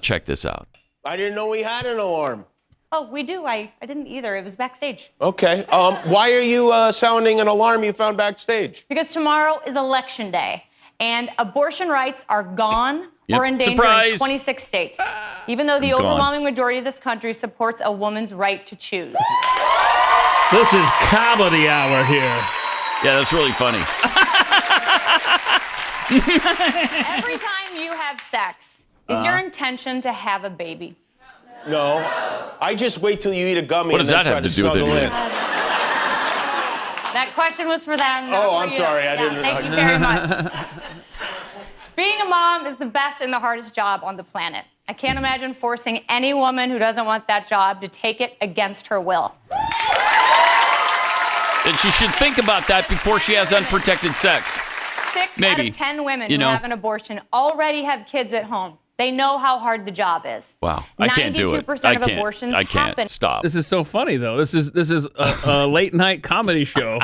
Speaker 2: check this out.
Speaker 10: I didn't know we had an alarm.
Speaker 11: Oh, we do. I didn't either. It was backstage.
Speaker 10: Okay. Why are you sounding an alarm you found backstage?
Speaker 11: Because tomorrow is Election Day, and abortion rights are gone or in danger
Speaker 2: Surprise.
Speaker 11: in 26 states, even though the overwhelming majority of this country supports a woman's right to choose.
Speaker 3: This is comedy hour here.
Speaker 2: Yeah, that's really funny.
Speaker 11: Every time you have sex, is your intention to have a baby?
Speaker 10: No. I just wait till you eat a gummy
Speaker 2: What
Speaker 10: and
Speaker 2: does
Speaker 10: then
Speaker 2: that
Speaker 10: try
Speaker 2: have
Speaker 10: to
Speaker 2: to do with
Speaker 10: snuggle
Speaker 2: anything?
Speaker 10: in.
Speaker 11: That question was for them. not
Speaker 10: Oh,
Speaker 11: for
Speaker 10: I'm
Speaker 11: you.
Speaker 10: sorry. I
Speaker 11: Yeah,
Speaker 10: didn't-
Speaker 11: Thank you very much. Being a mom is the best and the hardest job on the planet. I can't imagine forcing any woman who doesn't want that job to take it against her will.
Speaker 2: And she should think about that before she has unprotected sex.
Speaker 11: 6
Speaker 2: Maybe.
Speaker 11: out of 10 women
Speaker 2: You
Speaker 11: who
Speaker 2: know.
Speaker 11: have an abortion already have kids at home. They know how hard the job is.
Speaker 2: Wow. I can't do it.
Speaker 11: 92%
Speaker 2: I
Speaker 11: of
Speaker 2: can't.
Speaker 11: abortions
Speaker 2: I can't.
Speaker 11: happen.
Speaker 2: Stop.
Speaker 3: This is so funny, though. This is a late night comedy show,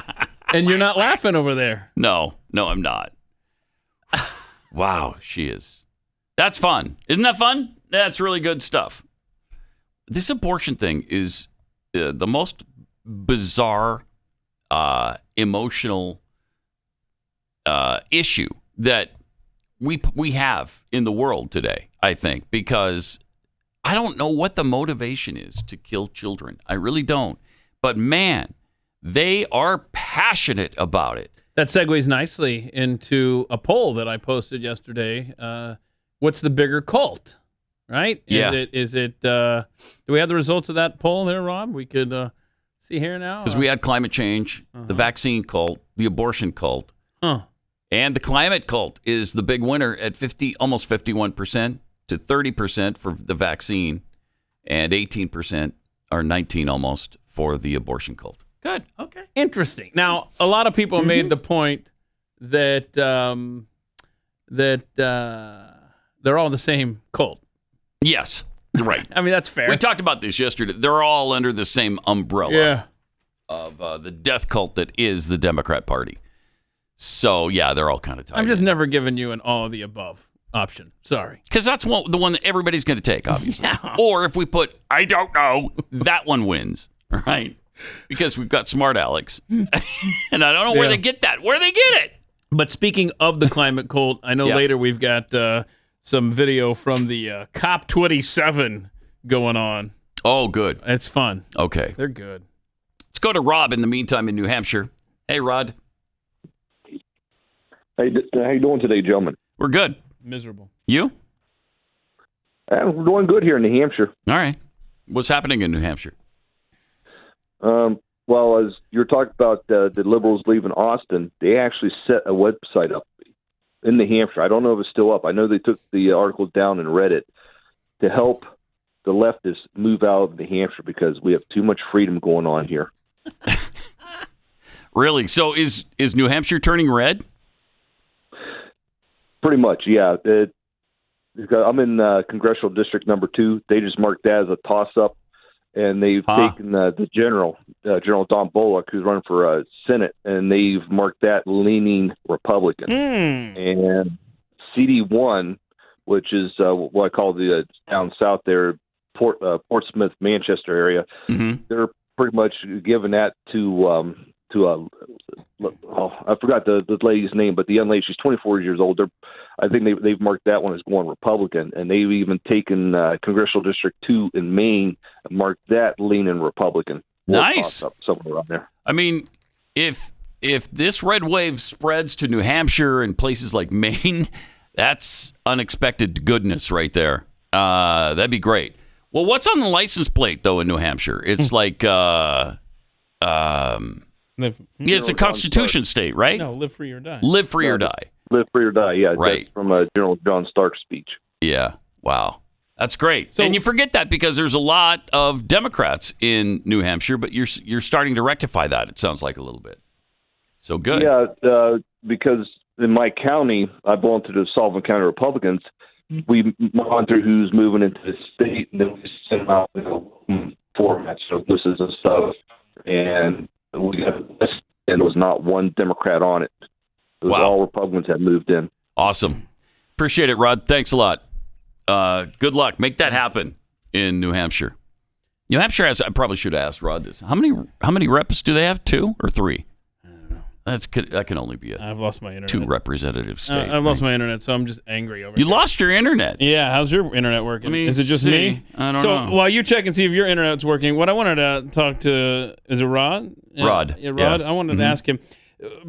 Speaker 3: and you're not laughing over there.
Speaker 2: No, I'm not. Wow, she is. That's fun. Isn't that fun? That's really good stuff. This abortion thing is the most bizarre, emotional issue that we have in the world today, I think, because I don't know what the motivation is to kill children. I really don't. But man, they are passionate about it.
Speaker 3: That segues nicely into a poll that I posted yesterday. What's the bigger cult? Right? Is it? Do we have the results of that poll there, Rob? We could see here now.
Speaker 2: Because we had climate change, the vaccine cult, the abortion cult, and the climate cult is the big winner at almost 51% to 30% for the vaccine, and 18% or 19 almost for the abortion cult. Good. Okay.
Speaker 3: Interesting. Now, a lot of people made the point that they're all the same cult.
Speaker 2: Yes. Right.
Speaker 3: I mean, that's fair.
Speaker 2: We talked about this yesterday. They're all under the same umbrella of the death cult that is the Democrat Party. So, yeah, they're all kind of tied.
Speaker 3: I'm just never giving you an all of the above option. Sorry.
Speaker 2: Because that's the one that everybody's going to take, obviously. Or if we put, I don't know, that one wins, right? Because we've got smart Alex. And I don't know where they get that. Where they get it?
Speaker 3: But speaking of the climate cult, I know later we've got some video from the COP27 going on.
Speaker 2: Oh, good.
Speaker 3: It's fun.
Speaker 2: Okay.
Speaker 3: They're good.
Speaker 2: Let's go to Rob in the meantime in New Hampshire. Hey, Rod.
Speaker 12: Hey, how you doing today, gentlemen?
Speaker 2: We're good.
Speaker 3: Miserable.
Speaker 2: You?
Speaker 12: We're doing good here in New Hampshire.
Speaker 2: All right. What's happening in New Hampshire?
Speaker 12: Well, as you're talking about the liberals leaving Austin, they actually set a website up in New Hampshire. I don't know if it's still up. I know they took the article down and read it to help the leftists move out of New Hampshire because we have too much freedom going on here.
Speaker 2: Really? So is New Hampshire turning red?
Speaker 12: Pretty much, yeah. I'm in Congressional District number 2. They just marked that as a toss-up, and they've taken the General Don Bullock, who's running for Senate, and they've marked that leaning Republican. And CD1, which is what I call the down south there, Portsmouth, Manchester area, they're pretty much giving that to I forgot the lady's name, but the young lady, she's 24 years old. I think they've marked that one as going Republican, and they've even taken Congressional District 2 in Maine and marked that leaning Republican.
Speaker 2: Nice.
Speaker 12: Up somewhere around there.
Speaker 2: I mean, if this red wave spreads to New Hampshire and places like Maine, that's unexpected goodness right there. That'd be great. Well, what's on the license plate though in New Hampshire? It's like it's a Constitution state, right?
Speaker 3: No, live free or die.
Speaker 2: Live free or die.
Speaker 12: Live free or die, yeah.
Speaker 2: Right.
Speaker 12: That's from General John Stark's speech.
Speaker 2: Yeah. Wow. That's great. And you forget that because there's a lot of Democrats in New Hampshire, but you're starting to rectify that, it sounds like a little bit. So good.
Speaker 12: Yeah, because in my county, I belong to the Sullivan County Republicans. We monitor who's moving into the state, and then we send out formats of notices and stuff. And we got a list, and there was not one Democrat on it. It was all Republicans that moved in.
Speaker 2: Awesome. Appreciate it, Rod. Thanks a lot. Good luck. Make that happen in New Hampshire. New Hampshire has, I probably should have asked Rod this. How many reps do they have? 2 or 3?
Speaker 3: I don't know.
Speaker 2: That can only be
Speaker 3: I've lost my internet.
Speaker 2: 2 representative state.
Speaker 3: I've lost my internet, so I'm just angry over it.
Speaker 2: You lost your internet?
Speaker 3: Yeah. How's your internet working? Is it just me?
Speaker 2: I don't know.
Speaker 3: So while you check and see if your internet's working, what I wanted to talk to, is it Rod?
Speaker 2: Rod.
Speaker 3: Yeah, Rod.
Speaker 2: Yeah.
Speaker 3: I wanted to ask him.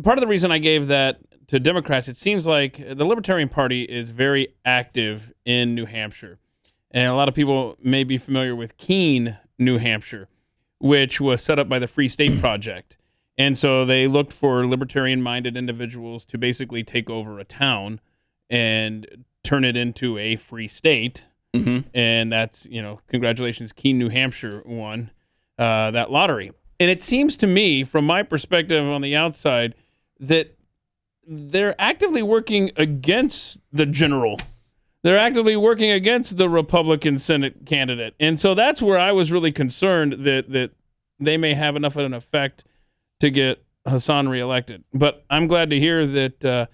Speaker 3: Part of the reason I gave that to Democrats, it seems like the Libertarian Party is very active in New Hampshire. And a lot of people may be familiar with Keene, New Hampshire, which was set up by the Free State Project. And so they looked for libertarian-minded individuals to basically take over a town and turn it into a free state. And that's, congratulations, Keene, New Hampshire won that lottery. And it seems to me, from my perspective on the outside, that they're actively working against the general. They're actively working against the Republican Senate candidate. And so that's where I was really concerned that they may have enough of an effect to get Hassan reelected. But I'm glad to hear that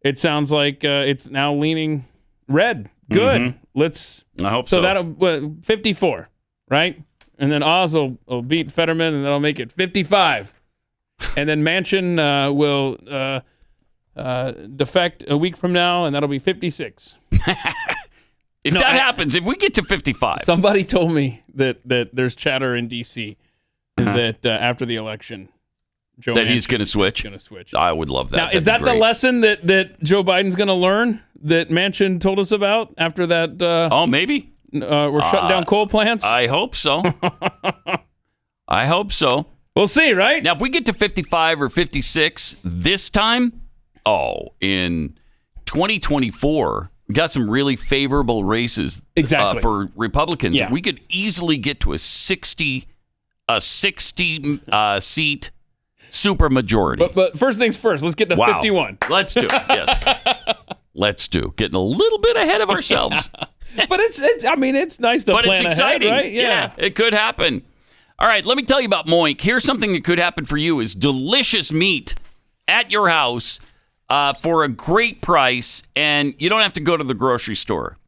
Speaker 3: it sounds like it's now leaning red. Good.
Speaker 2: I hope so.
Speaker 3: So that'll 54, right? And then Oz will beat Fetterman, and that'll make it 55. And then Manchin will defect a week from now, and that'll be 56.
Speaker 2: If that happens, if we get to 55.
Speaker 3: Somebody told me that there's chatter in D.C. that after the election,
Speaker 2: he's going to switch? I would love that.
Speaker 3: Now, is that the lesson that Joe Biden's going to learn that Manchin told us about after that?
Speaker 2: Maybe.
Speaker 3: We're shutting down coal plants?
Speaker 2: I hope so. I hope so.
Speaker 3: We'll see, right?
Speaker 2: Now, if we get to 55 or 56 this time, in 2024, we got some really favorable races for Republicans.
Speaker 3: Yeah.
Speaker 2: We could easily get to a 60 seat supermajority.
Speaker 3: But first things first, let's get to 51.
Speaker 2: Let's do it. Yes. Let's do. Getting a little bit ahead of ourselves.
Speaker 3: But it's nice to plan
Speaker 2: it's exciting.
Speaker 3: ahead, right?
Speaker 2: Yeah, it could happen. All right, let me tell you about Moink. Here's something that could happen for you: is delicious meat at your house for a great price, and you don't have to go to the grocery store.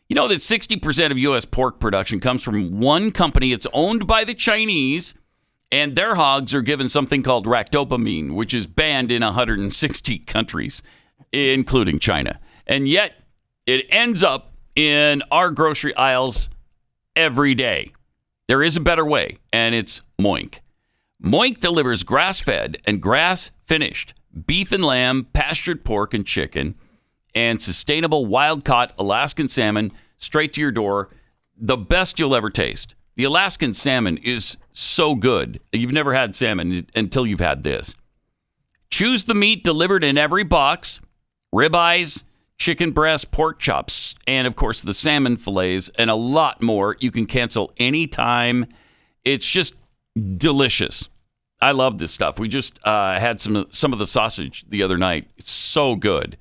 Speaker 2: You know that 60% of U.S. pork production comes from one company. It's owned by the Chinese, and their hogs are given something called ractopamine, which is banned in 160 countries, including China. And yet, it ends up in our grocery aisles every day. There is a better way, and it's Moink. Moink delivers grass-fed and grass-finished beef and lamb, pastured pork and chicken, and sustainable wild-caught Alaskan salmon straight to your door. The best you'll ever taste. The Alaskan salmon is so good. You've never had salmon until you've had this. Choose the meat delivered in every box: ribeyes, chicken breast, pork chops, and of course the salmon fillets, and a lot more. You can cancel anytime. It's just delicious. I love this stuff. We just had some of the sausage the other night. It's so good.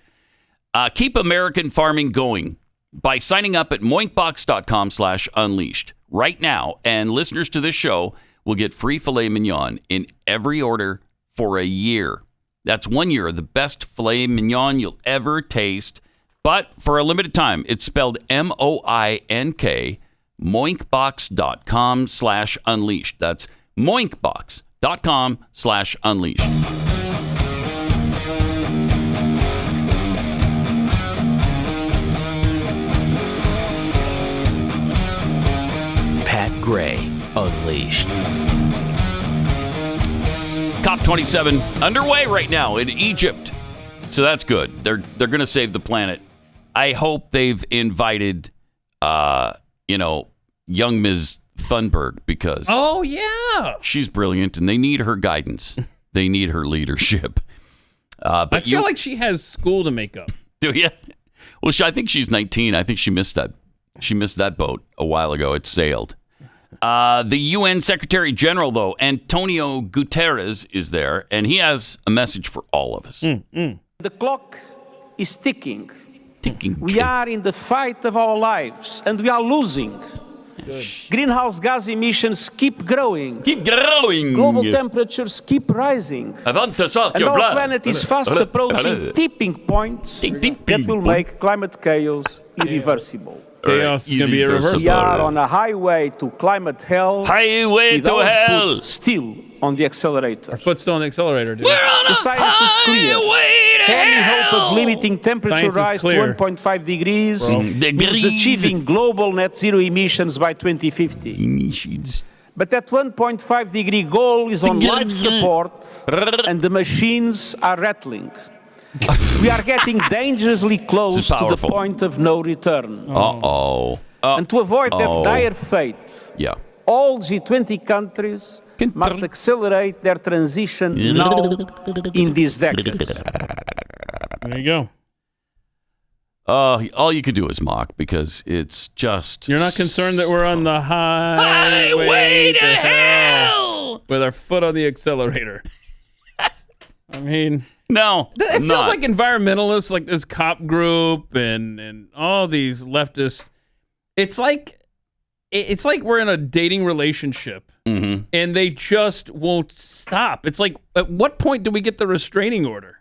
Speaker 2: Keep American farming going by signing up at moinkbox.com/unleashed right now. And listeners to this show will get free filet mignon in every order for a year. That's 1 year of the best filet mignon you'll ever taste. But for a limited time, it's spelled MOINK, moinkbox.com/unleashed. That's moinkbox.com/unleashed.
Speaker 4: Pat Gray Unleashed.
Speaker 2: COP27 underway right now in Egypt. So that's good. They're going to save the planet. I hope they've invited, young Ms. Thunberg, because she's brilliant and they need her guidance. They need her leadership. But
Speaker 3: I feel like she has school to make up.
Speaker 2: Do you? Well, I think she's 19. I think she missed that. She missed that boat a while ago. It sailed. The UN Secretary General, though, Antonio Guterres, is there, and he has a message for all of us.
Speaker 13: The clock is ticking. We are in the fight of our lives, and we are losing. Good. Greenhouse gas emissions keep growing. Global temperatures keep rising.
Speaker 2: I want to suck
Speaker 13: and
Speaker 2: your
Speaker 13: our
Speaker 2: blood.
Speaker 13: planet is fast approaching tipping points that will make climate chaos irreversible.
Speaker 3: Chaos is going to be irreversible.
Speaker 13: We are on a highway to climate hell.
Speaker 2: Highway to hell.
Speaker 13: Foot still on the accelerator.
Speaker 3: Our foot's still on the accelerator, dude.
Speaker 13: The science is clear. Any hope of limiting temperature rise to 1.5 degrees means achieving global net zero emissions by 2050. But that 1.5 degree goal is on life support, and the machines are rattling. We are getting dangerously close to the point of no return. And to avoid that dire fate, all G20 countries must accelerate their transition now in this decade.
Speaker 3: There you go.
Speaker 2: All you could do is mock, because it's just...
Speaker 3: You're not concerned that we're on the highway to hell? with our foot on the accelerator. I mean,
Speaker 2: no,
Speaker 3: it feels like environmentalists, like this cop group and all these leftists. It's like we're in a dating relationship, and they just won't stop. It's like, at what point do we get the restraining order?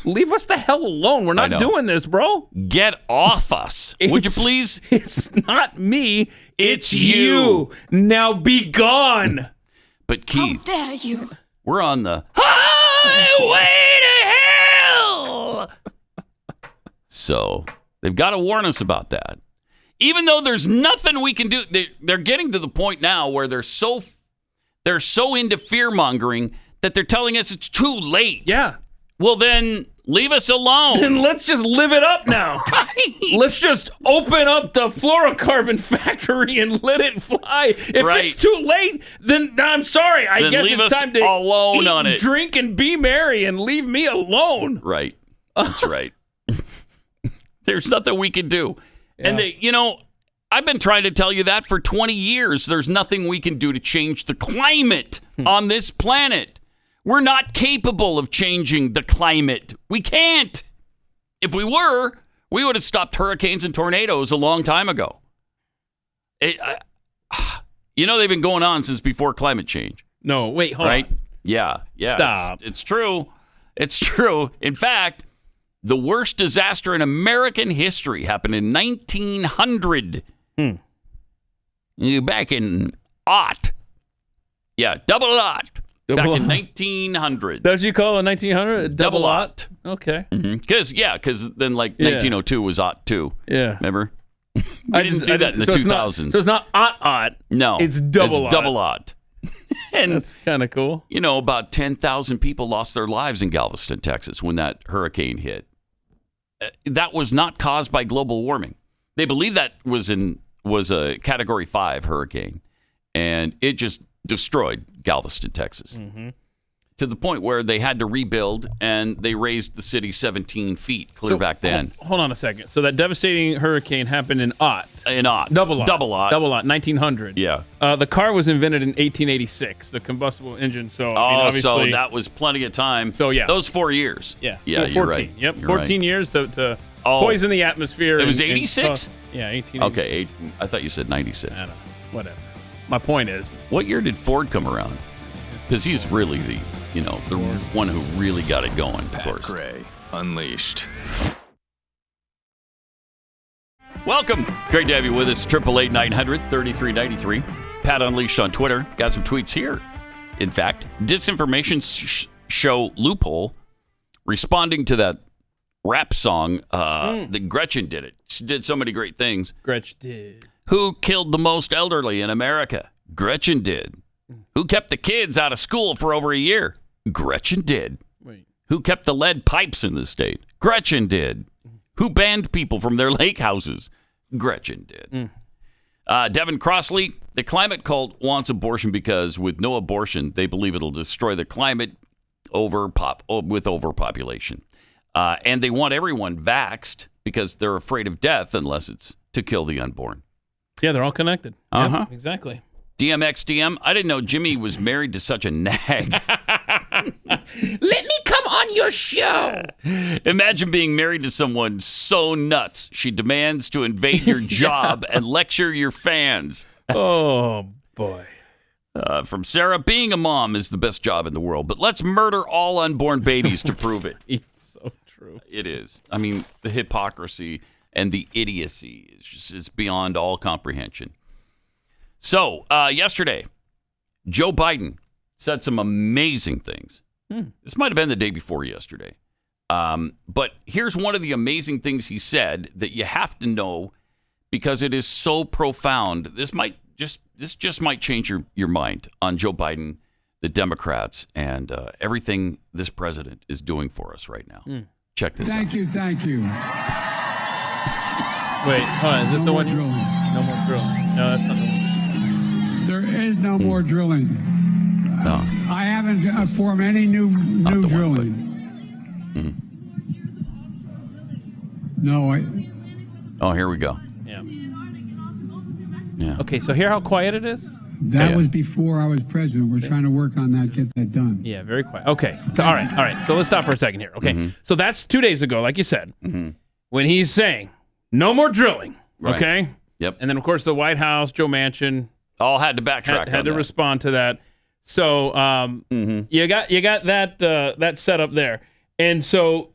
Speaker 3: Leave us the hell alone. We're not doing this, bro.
Speaker 2: Get off us. Would you please?
Speaker 3: It's not me. It's you. Now be gone.
Speaker 2: But Keith,
Speaker 5: How dare you?
Speaker 2: we're on the highway to hell. So they've got to warn us about that. Even though there's nothing we can do, they're getting to the point now where they're so into fear mongering that they're telling us it's too late.
Speaker 3: Yeah.
Speaker 2: Well, then leave us alone.
Speaker 3: And let's just live it up now.
Speaker 2: Right.
Speaker 3: Let's just open up the fluorocarbon factory and let it fly. If it's too late, then I'm sorry. I guess
Speaker 2: leave
Speaker 3: it's
Speaker 2: us
Speaker 3: time to
Speaker 2: alone
Speaker 3: eat,
Speaker 2: on it.
Speaker 3: drink, and be merry and leave me alone.
Speaker 2: Right. That's right. There's nothing we can do. Yeah. And, I've been trying to tell you that for 20 years. There's nothing we can do to change the climate on this planet. We're not capable of changing the climate. We can't. If we were, we would have stopped hurricanes and tornadoes a long time ago. They've been going on since before climate change.
Speaker 3: No, wait, hold on.
Speaker 2: Yeah.
Speaker 3: Stop.
Speaker 2: It's true. It's true. In fact, the worst disaster in American history happened in 1900. Back in aught. Yeah, double aught. Back in 1900.
Speaker 3: That's what you call it, 1900? Double aught? Okay.
Speaker 2: Because then 1902 was aught too.
Speaker 3: Yeah.
Speaker 2: Remember? We didn't do that in the 2000s.
Speaker 3: So it's not aught.
Speaker 2: No.
Speaker 3: It's double aught.
Speaker 2: Double aught. And
Speaker 3: that's kind of cool.
Speaker 2: About 10,000 people lost their lives in Galveston, Texas when that hurricane hit. That was not caused by global warming. They believe that was a Category 5 hurricane, and it just destroyed Galveston, Texas, to the point where they had to rebuild, and they raised the city 17 feet back then.
Speaker 3: Hold on a second. So that devastating hurricane happened in aught.
Speaker 2: Double aught.
Speaker 3: 1900.
Speaker 2: Yeah.
Speaker 3: The car was invented in 1886, the combustible engine. So,
Speaker 2: so that was plenty of time.
Speaker 3: So, yeah.
Speaker 2: Those 4 years.
Speaker 3: Yeah.
Speaker 2: Yeah,
Speaker 3: 14.
Speaker 2: you're right.
Speaker 3: Yep,
Speaker 2: You're
Speaker 3: 14
Speaker 2: right.
Speaker 3: years to poison the atmosphere.
Speaker 2: It was 86?
Speaker 3: Yeah, 1886.
Speaker 2: Okay, I thought you said 96.
Speaker 3: I don't know. Whatever. My point is,
Speaker 2: what year did Ford come around? Because he's really the one who really got it going, of course.
Speaker 1: Pat Gray Unleashed.
Speaker 2: Welcome. Great to have you with us. 888-900-3393. Pat Unleashed on Twitter. Got some tweets here. In fact, disinformation show loophole responding to that rap song that Gretchen did it. She did so many great things.
Speaker 3: Gretchen did.
Speaker 2: Who killed the most elderly in America? Gretchen did. Who kept the kids out of school for over a year? Gretchen did.
Speaker 3: Wait.
Speaker 2: Who kept the lead pipes in the state? Gretchen did. Who banned people from their lake houses? Gretchen did. Devin Crossley, the climate cult wants abortion because with no abortion, they believe it'll destroy the climate with overpopulation. And they want everyone vaxxed because they're afraid of death unless it's to kill the unborn.
Speaker 3: Yeah, they're all connected.
Speaker 2: Uh-huh.
Speaker 3: Yep, exactly.
Speaker 2: DMXDM, I didn't know Jimmy was married to such a nag.
Speaker 3: Let me come on your show.
Speaker 2: Imagine being married to someone so nuts she demands to invade your job and lecture your fans.
Speaker 3: Oh, boy.
Speaker 2: From Sarah, being a mom is the best job in the world, but let's murder all unborn babies to prove it.
Speaker 3: It's so true.
Speaker 2: It is. I mean, the hypocrisy and the idiocy is beyond all comprehension. So, yesterday, Joe Biden said some amazing things. This might have been the day before yesterday. But here's one of the amazing things he said that you have to know because it is so profound. This just might change your mind on Joe Biden, the Democrats, and everything this president is doing for us right now. Check this out.
Speaker 14: Thank you.
Speaker 3: Wait, hold on. Is this the one? No more drilling. No, that's not the one.
Speaker 14: There is no more drilling.
Speaker 2: No.
Speaker 14: I haven't formed any new drilling. No.
Speaker 2: Oh, here we go.
Speaker 3: Yeah.
Speaker 2: Yeah.
Speaker 3: Okay, so hear how quiet it is?
Speaker 14: That was before I was president. We're trying to work on that, get that done.
Speaker 3: Yeah, very quiet. Okay. So, all right. So let's stop for a second here. Okay. So that's 2 days ago, like you said, when he's saying no more drilling.
Speaker 2: Right.
Speaker 3: Okay.
Speaker 2: Yep.
Speaker 3: And then, of course, the White House, Joe Manchin,
Speaker 2: all had to backtrack.
Speaker 3: Had to respond to that. So you got that set up there, and so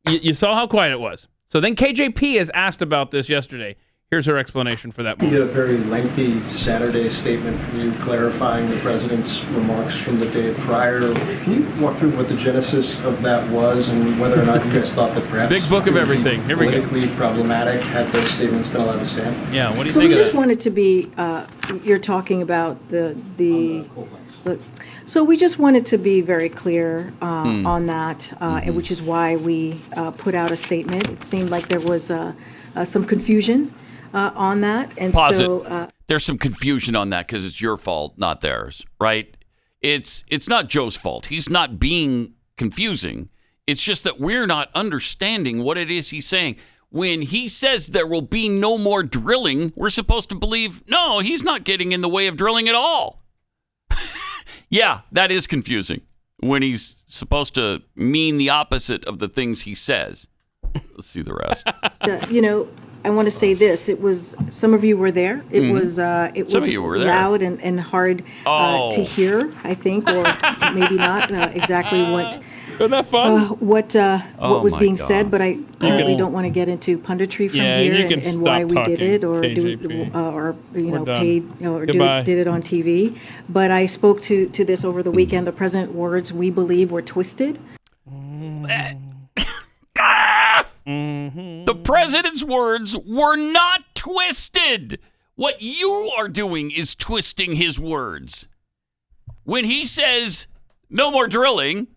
Speaker 3: you saw how quiet it was. So then KJP is asked about this yesterday. Here's her explanation for that.
Speaker 15: We did a very lengthy Saturday statement from you clarifying the president's remarks from the day prior. Can you walk through what the genesis of that was and whether or not you guys thought that perhaps
Speaker 3: big book of everything. Here we go.
Speaker 15: Politically problematic had those statements been allowed to stand?
Speaker 3: Yeah. What do you
Speaker 16: So
Speaker 3: think
Speaker 16: we
Speaker 3: of
Speaker 16: just
Speaker 3: that?
Speaker 16: wanted to be, you're talking about so we just wanted to be very clear on that, which is why we put out a statement. It seemed like there was some confusion on that. And
Speaker 2: Pause
Speaker 16: so
Speaker 2: it. There's some confusion on that because it's your fault, not theirs, right? It's not Joe's fault. He's not being confusing. It's just that we're not understanding what it is he's saying. When he says there will be no more drilling, we're supposed to believe, no, he's not getting in the way of drilling at all. Yeah, that is confusing when he's supposed to mean the opposite of the things he says. Let's see the rest.
Speaker 16: I want to say this. It was, some of you were there. It was
Speaker 2: Some of you were there.
Speaker 16: loud and hard to hear, I think, or maybe not exactly what
Speaker 3: Isn't that fun?
Speaker 16: what was
Speaker 2: my
Speaker 16: being
Speaker 2: God.
Speaker 16: said, but I currently don't want to get into punditry from here
Speaker 3: you can
Speaker 16: and
Speaker 3: stop
Speaker 16: why we
Speaker 3: talking,
Speaker 16: did it or
Speaker 3: KJP. We're done.
Speaker 16: paid or
Speaker 3: Goodbye.
Speaker 16: did it on TV. But I spoke to this over the weekend. The president's words, we believe, were twisted.
Speaker 2: The president's words were not twisted. What you are doing is twisting his words. When he says no more drilling,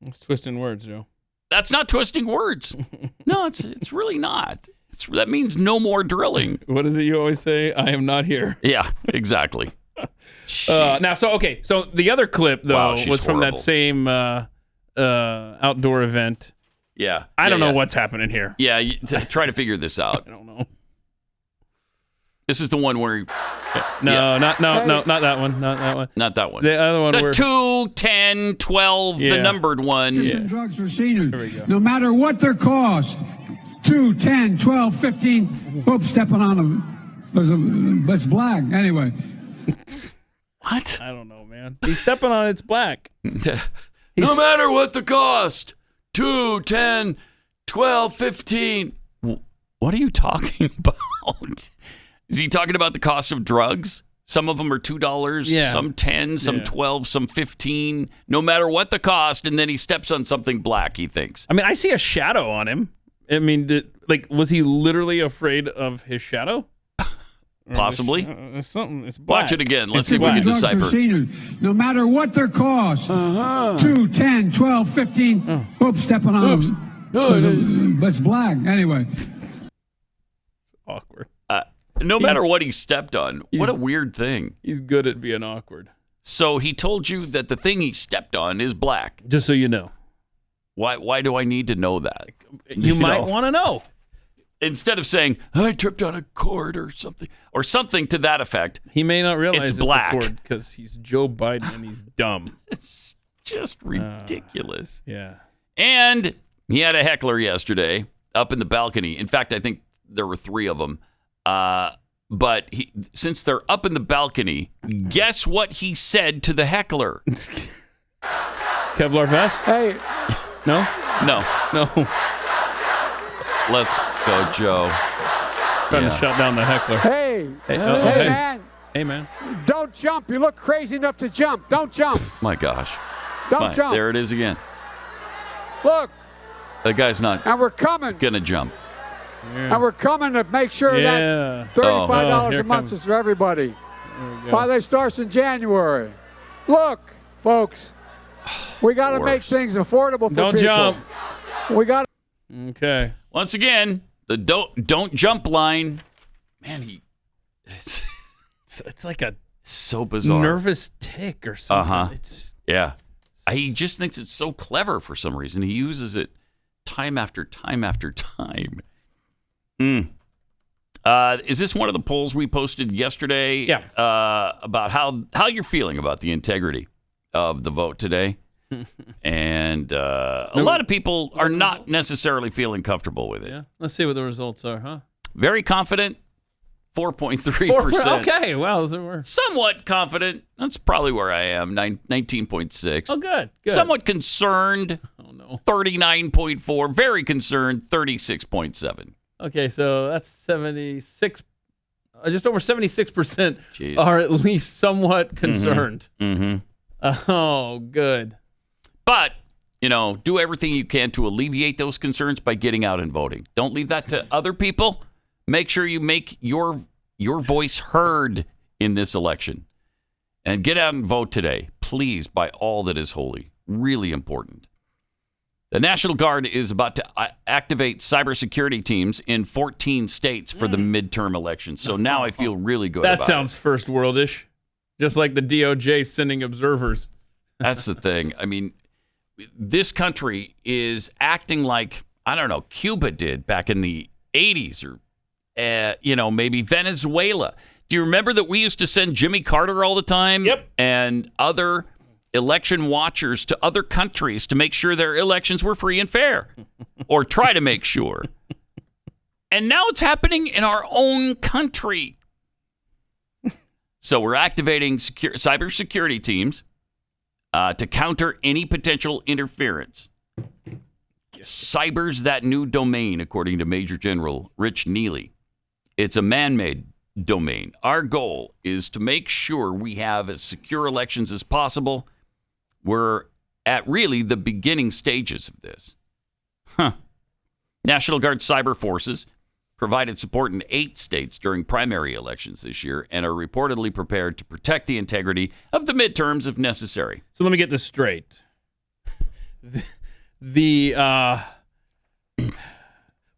Speaker 3: It's twisting words, Joe.
Speaker 2: that's not twisting words. No, it's really not. That means no more drilling.
Speaker 3: What is it you always say? I am not here.
Speaker 2: Yeah, exactly.
Speaker 3: Now, so the other clip though
Speaker 2: Wow, she's
Speaker 3: was from
Speaker 2: horrible.
Speaker 3: that same outdoor event.
Speaker 2: Yeah.
Speaker 3: I don't know
Speaker 2: yeah.
Speaker 3: what's happening here.
Speaker 2: Yeah, try to figure this out.
Speaker 3: I don't know.
Speaker 2: This is the one where
Speaker 3: No, not that one. Not that one.
Speaker 2: not that one.
Speaker 3: The other one
Speaker 2: The
Speaker 3: where
Speaker 2: 2, 10, 12, the
Speaker 3: Yeah.
Speaker 2: numbered one.
Speaker 14: Prescription drugs for seniors,
Speaker 3: we go.
Speaker 14: no matter what their cost, 2, 10, 12, 15, oops, stepping on them. It's black. Anyway.
Speaker 2: What?
Speaker 3: I don't know, man. He's stepping on it's black.
Speaker 2: No matter what the cost. 2, 10, 12, 15. What are you talking about? Is he talking about the cost of drugs? Some of them are $2,
Speaker 3: Yeah.
Speaker 2: some 10, some
Speaker 3: Yeah.
Speaker 2: 12, some 15. No matter what the cost, and then he steps on something black, he thinks.
Speaker 3: I mean, I see a shadow on him. I mean, was he literally afraid of his shadow?
Speaker 2: Possibly.
Speaker 3: It's something. It's black.
Speaker 2: Watch it again. Let's
Speaker 3: It's
Speaker 2: see if we
Speaker 3: black.
Speaker 2: can
Speaker 14: Drugs for
Speaker 2: decipher.
Speaker 14: seniors, no matter what their cost, 2, 10, 12, 15, oops, stepping on them. It's black. Anyway.
Speaker 3: Awkward.
Speaker 2: No matter what he stepped on. What a weird thing.
Speaker 3: He's good at being awkward.
Speaker 2: So he told you that the thing he stepped on is black.
Speaker 3: Just so you know.
Speaker 2: Why do I need to know that?
Speaker 3: You might want to know.
Speaker 2: Instead of saying, I tripped on a cord or something to that effect.
Speaker 3: He may not realize
Speaker 2: it's black.
Speaker 3: because he's Joe Biden and he's dumb.
Speaker 2: It's just ridiculous.
Speaker 3: Yeah.
Speaker 2: And he had a heckler yesterday up in the balcony. In fact, I think there were 3 of them. But since they're up in the balcony, guess what he said to the heckler?
Speaker 3: Kevlar vest?
Speaker 13: Hey.
Speaker 3: No?
Speaker 2: No. Let's go, Joe.
Speaker 3: Trying to shut down the heckler.
Speaker 13: Hey,
Speaker 3: Hey,
Speaker 13: man.
Speaker 3: Hey, man.
Speaker 13: Don't jump. You look crazy enough to jump. Don't jump.
Speaker 2: My gosh.
Speaker 13: Don't
Speaker 2: Fine.
Speaker 13: jump.
Speaker 2: There it is again.
Speaker 13: Look,
Speaker 2: The guy's not
Speaker 13: and we're coming.
Speaker 2: going to jump.
Speaker 13: And we're coming to make sure
Speaker 3: Yeah.
Speaker 13: that $35
Speaker 3: here
Speaker 13: a month
Speaker 3: comes-
Speaker 13: is for everybody.
Speaker 3: There we go.
Speaker 13: By they starts in January. Look, folks, we got to make
Speaker 2: Worst.
Speaker 13: things affordable for
Speaker 3: Don't
Speaker 13: people.
Speaker 3: jump.
Speaker 13: We got.
Speaker 3: Okay.
Speaker 2: Once again, the don't jump line. Man,
Speaker 3: It's like a
Speaker 2: so bizarre.
Speaker 3: nervous tick or something.
Speaker 2: Uh-huh.
Speaker 3: It's
Speaker 2: Yeah. He just thinks it's so clever for some reason. He uses it time after time after time. Is this one of the polls we posted yesterday?
Speaker 3: Yeah.
Speaker 2: About how you're feeling about the integrity of the vote today? And a lot of people are not necessarily feeling comfortable with it.
Speaker 3: Yeah. Let's see what the results are, huh?
Speaker 2: Very confident, 4.3%.
Speaker 3: Okay, well, we're
Speaker 2: somewhat confident. That's probably where I am, 19.6.
Speaker 3: Oh, good.
Speaker 2: Somewhat concerned, 39.4. Very concerned, 36.7.
Speaker 3: Okay, so that's 76, just over 76%
Speaker 2: Jeez.
Speaker 3: are at least somewhat concerned.
Speaker 2: Mm-hmm.
Speaker 3: Oh, good.
Speaker 2: But, do everything you can to alleviate those concerns by getting out and voting. Don't leave that to other people. Make sure you make your voice heard in this election. And get out and vote today, please, by all that is holy. Really important. The National Guard is about to activate cybersecurity teams in 14 states for the midterm elections. So now I feel really good about it.
Speaker 3: That sounds first worldish. Just like the DOJ sending observers.
Speaker 2: That's the thing. I mean, this country is acting like, I don't know, Cuba did back in the 80s or, maybe Venezuela. Do you remember that we used to send Jimmy Carter all the time?
Speaker 3: Yep.
Speaker 2: And other election watchers to other countries to make sure their elections were free and fair, or try to make sure. And now it's happening in our own country. So we're activating cybersecurity teams to counter any potential interference. Cyber's that new domain, according to Major General Rich Neely. It's a man-made domain. Our goal is to make sure we have as secure elections as possible. We're at really the beginning stages of this. National Guard cyber forces provided support in 8 states during primary elections this year and are reportedly prepared to protect the integrity of the midterms if necessary.
Speaker 3: So let me get this straight. The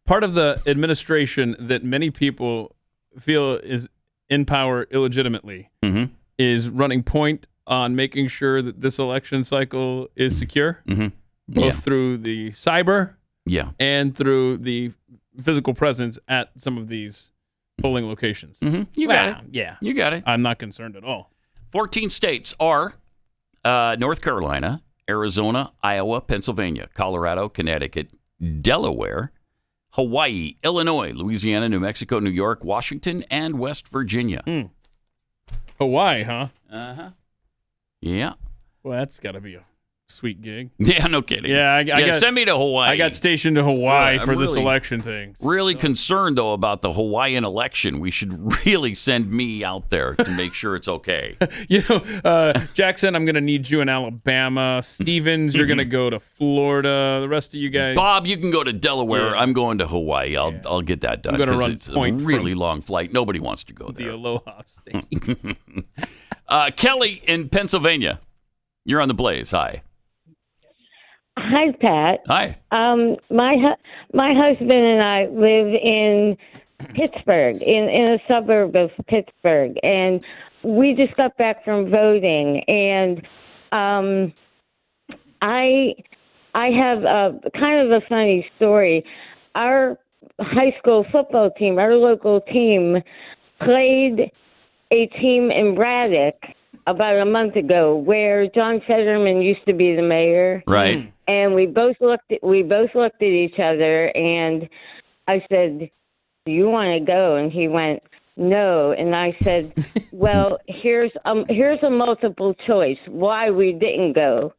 Speaker 3: part of the administration that many people feel is in power illegitimately is running point on making sure that this election cycle is secure, both through the cyber and through the physical presence at some of these polling locations.
Speaker 2: You got it.
Speaker 3: Yeah.
Speaker 2: You got it.
Speaker 3: I'm not concerned at all.
Speaker 2: 14 states are North Carolina, Arizona, Iowa, Pennsylvania, Colorado, Connecticut, Delaware, Hawaii, Illinois, Louisiana, New Mexico, New York, Washington, and West Virginia.
Speaker 3: Hawaii, huh?
Speaker 2: Uh-huh. Yeah.
Speaker 3: Well, that's got to be a sweet gig.
Speaker 2: Yeah, no kidding.
Speaker 3: Yeah, I got,
Speaker 2: send me to Hawaii.
Speaker 3: I got stationed to Hawaii
Speaker 2: I'm
Speaker 3: for this
Speaker 2: really-
Speaker 3: election thing.
Speaker 2: Really concerned, though, about the Hawaiian election. We should really send me out there to make sure it's okay.
Speaker 3: Jackson, I'm going to need you in Alabama. Stevens, you're going to go to Florida. The rest of you guys.
Speaker 2: Bob, you can go to Delaware.
Speaker 3: Yeah.
Speaker 2: I'm going to Hawaii. I'll get that done.
Speaker 3: I'm gonna
Speaker 2: 'cause
Speaker 3: run
Speaker 2: it's a
Speaker 3: point
Speaker 2: really
Speaker 3: from
Speaker 2: long flight. Nobody wants to go
Speaker 3: The
Speaker 2: there.
Speaker 3: Aloha State.
Speaker 2: Kelly in Pennsylvania. You're on the Blaze. Hi.
Speaker 17: Hi, Pat.
Speaker 2: Hi.
Speaker 17: My husband and I live in Pittsburgh, in a suburb of Pittsburgh, and we just got back from voting. And I have a kind of a funny story. Our high school football team, our local team, played a team in Braddock about a month ago where John Fetterman used to be the mayor.
Speaker 2: Right.
Speaker 17: And we both looked at each other, and I said, "Do you want to go?" And he went, "No." And I said, "Well, here's a multiple choice why we didn't go.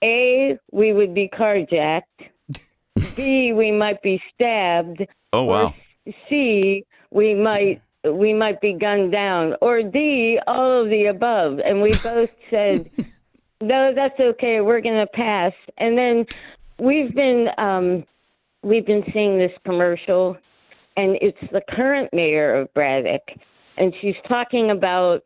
Speaker 17: A, we would be carjacked. B, we might be stabbed.
Speaker 2: Oh, wow.
Speaker 17: Or C, we might be gunned down. Or D, all of the above." And we both said, "No, that's okay. We're going to pass." And then we've been seeing this commercial, and it's the current mayor of Braddock, and she's talking about,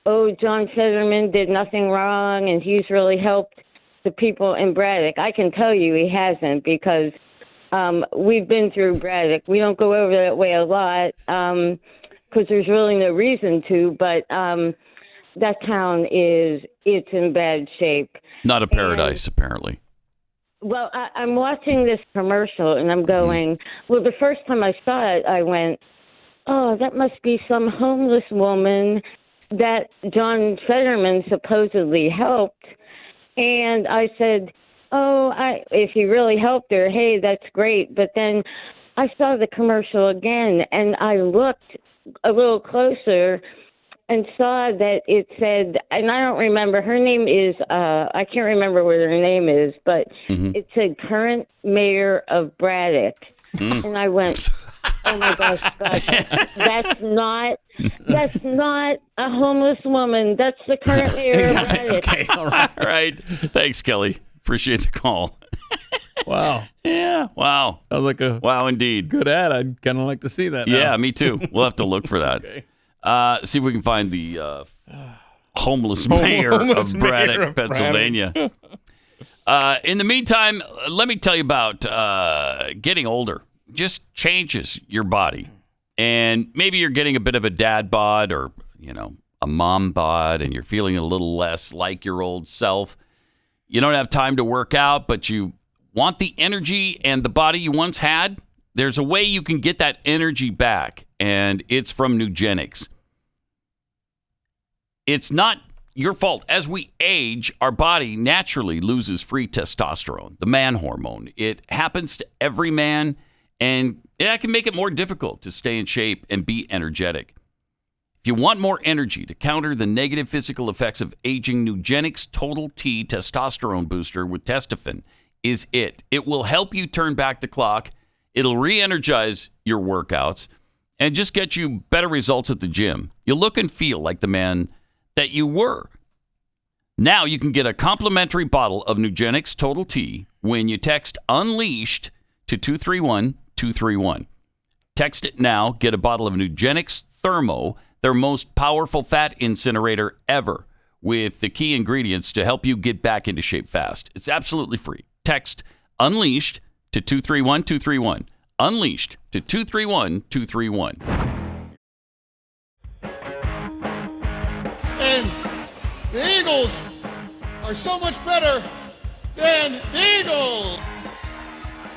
Speaker 17: oh, John Fetterman did nothing wrong, and he's really helped the people in Braddock. I can tell you he hasn't, because we've been through Braddock. We don't go over that way a lot because there's really no reason to, but that town it's in bad shape.
Speaker 2: Not a paradise, apparently.
Speaker 17: Well, I'm watching this commercial, and I'm going, well, the first time I saw it, I went, oh, that must be some homeless woman that John Fetterman supposedly helped. And I said, oh, if he really helped her, hey, that's great. But then I saw the commercial again, and I looked a little closer and saw that it said, and I don't remember, her name is, I can't remember what her name is, but it said current mayor of Braddock. And I went, oh my gosh, that's not a homeless woman. That's the current mayor of Braddock.
Speaker 2: Okay, all right. Thanks, Kelly. Appreciate the call.
Speaker 3: Wow.
Speaker 2: Yeah, wow.
Speaker 3: Sounds like a
Speaker 2: wow, indeed.
Speaker 3: good ad. I'd kind of like to see that now.
Speaker 2: Yeah, me too. We'll have to look for that. Okay. See if we can find the homeless mayor of Braddock, Pennsylvania. In the meantime, let me tell you about getting older. Just changes your body. And maybe you're getting a bit of a dad bod or, a mom bod, and you're feeling a little less like your old self. You don't have time to work out, but you want the energy and the body you once had. There's a way you can get that energy back, and it's from Nugenix. It's not your fault. As we age, our body naturally loses free testosterone, the man hormone. It happens to every man, and that can make it more difficult to stay in shape and be energetic. If you want more energy to counter the negative physical effects of aging, Nugenix Total T testosterone booster with Testofen is it. It will help you turn back the clock. It'll re-energize your workouts and just get you better results at the gym. You'll look and feel like the man that you were. Now you can get a complimentary bottle of Nugenix Total T when you text UNLEASHED to 231-231. Text it now. Get a bottle of Nugenix Thermo, their most powerful fat incinerator ever, with the key ingredients to help you get back into shape fast. It's absolutely free. Text UNLEASHED to 231-231. UNLEASHED to 231-231.
Speaker 18: And the Eagles are so much better than the Eagles.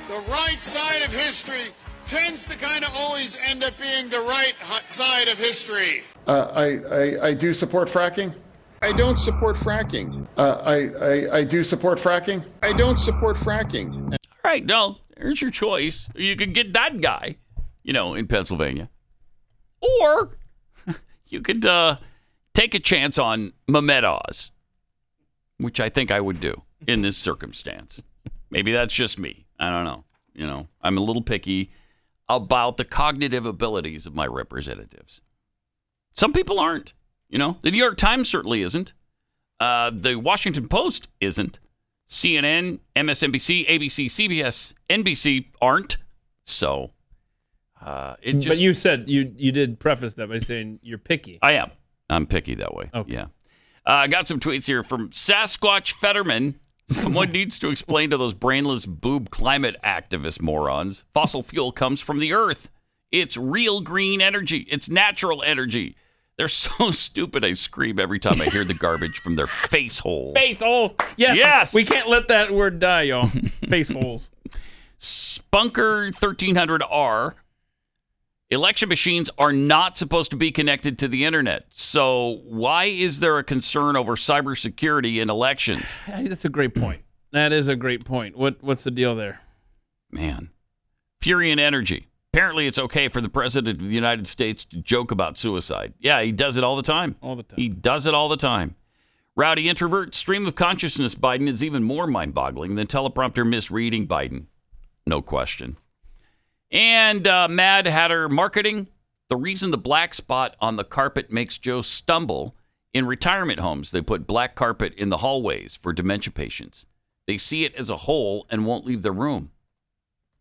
Speaker 18: The right side of history tends to kind of always end up being the right side of history. I do support fracking. I don't support fracking. I do support fracking. I don't support fracking.
Speaker 2: All right, no, there's your choice. You could get that guy, in Pennsylvania. Or you could take a chance on Mehmet Oz, which I think I would do in this circumstance. Maybe that's just me. I don't know. I'm a little picky about the cognitive abilities of my representatives. Some people aren't. The New York Times certainly isn't. The Washington Post isn't. CNN, MSNBC, ABC, CBS, NBC aren't. So,
Speaker 3: But you said you did preface that by saying you're picky.
Speaker 2: I am. I'm picky that way. Okay. Yeah. I got some tweets here from Sasquatch Fetterman. Someone needs to explain to those brainless boob climate activist morons. Fossil fuel comes from the earth. It's real green energy. It's natural energy. They're so stupid, I scream every time I hear the garbage from their face holes.
Speaker 3: Face holes. Yes. We can't let that word die, y'all. Face holes.
Speaker 2: Spunker 1300R. Election machines are not supposed to be connected to the internet. So why is there a concern over cybersecurity in elections?
Speaker 3: That's a great point. That is a great point. What's the deal there?
Speaker 2: Man. Fury and energy. Apparently it's okay for the president of the United States to joke about suicide. Yeah, he does it all the time.
Speaker 3: All the time.
Speaker 2: He does it all the time. Rowdy introvert, stream of consciousness Biden is even more mind-boggling than teleprompter misreading Biden. No question. And Mad Hatter Marketing. The reason the black spot on the carpet makes Joe stumble, in retirement homes, they put black carpet in the hallways for dementia patients. They see it as a hole and won't leave the room.